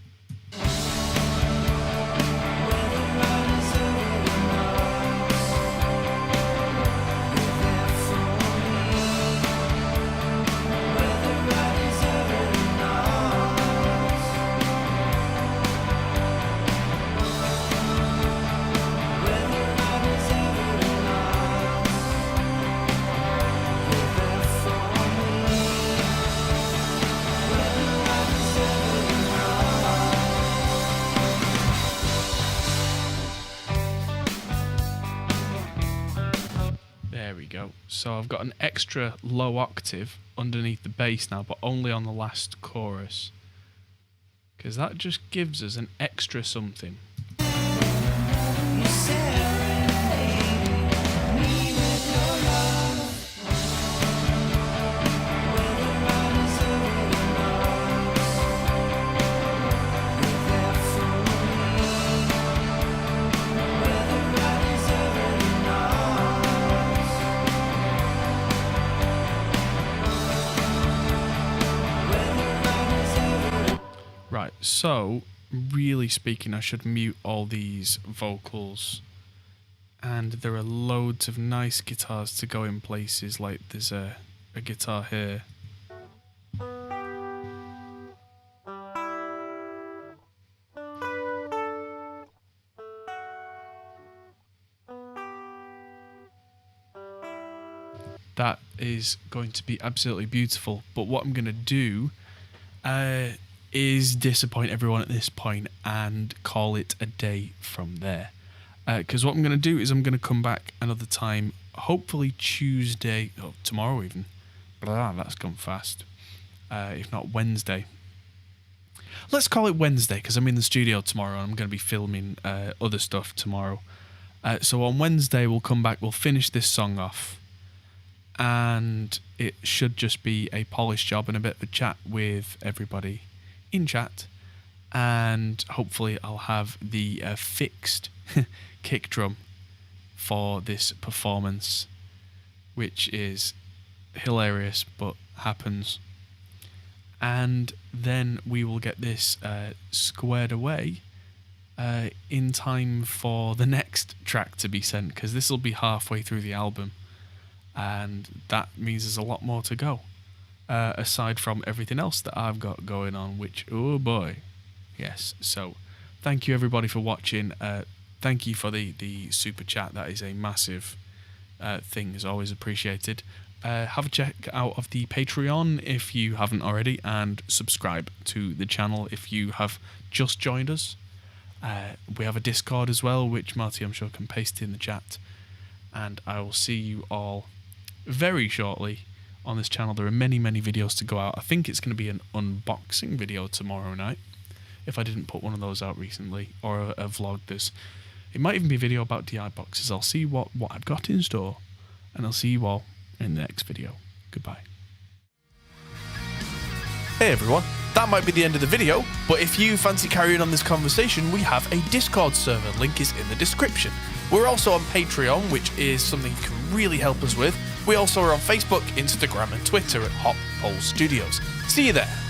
There we go. So I've got an extra low octave underneath the bass now, but only on the last chorus. Because that just gives us an extra something. You serenading me with your love. Whether I deserve it or not, you're there for me. Whether I deserve it or not. Whether I deserve it or Right, so really speaking, I should mute all these vocals. And there are loads of nice guitars to go in places, like there's a guitar here. That is going to be absolutely beautiful. But what I'm going to do is disappoint everyone at this point and call it a day from there. Because what I'm going to do is I'm going to come back another time, hopefully Tuesday, or tomorrow even. Blah, that's gone fast. If not Wednesday. Let's call it Wednesday, because I'm in the studio tomorrow and I'm going to be filming other stuff tomorrow. So on Wednesday we'll come back, we'll finish this song off. and it should just be a polished job and a bit of a chat with everybody in chat, and hopefully I'll have the fixed kick drum for this performance, which is hilarious but happens. And then we will get this squared away in time for the next track to be sent, because this will be halfway through the album, and that means there's a lot more to go, aside from everything else that I've got going on, which, oh boy, yes. So thank you everybody for watching. Thank you for the super chat. That is a massive thing, is always appreciated. Have a check out of the Patreon if you haven't already, and subscribe to the channel if you have just joined us. We have a Discord as well, which Marty, I'm sure, can paste in the chat. And I will see you all very shortly on this channel. There are many, many videos to go out. I think it's going to be an unboxing video tomorrow night, if I didn't put one of those out recently, or a vlog. It might even be a video about DI boxes. I'll see what I've got in store, and I'll see you all in the next video. Goodbye. Hey everyone, that might be the end of the video, but if you fancy carrying on this conversation, we have a Discord server. Link is in the description. We're also on Patreon, which is something you can really help us with. We also are on Facebook, Instagram and Twitter at Hot Pole Studios. See you there.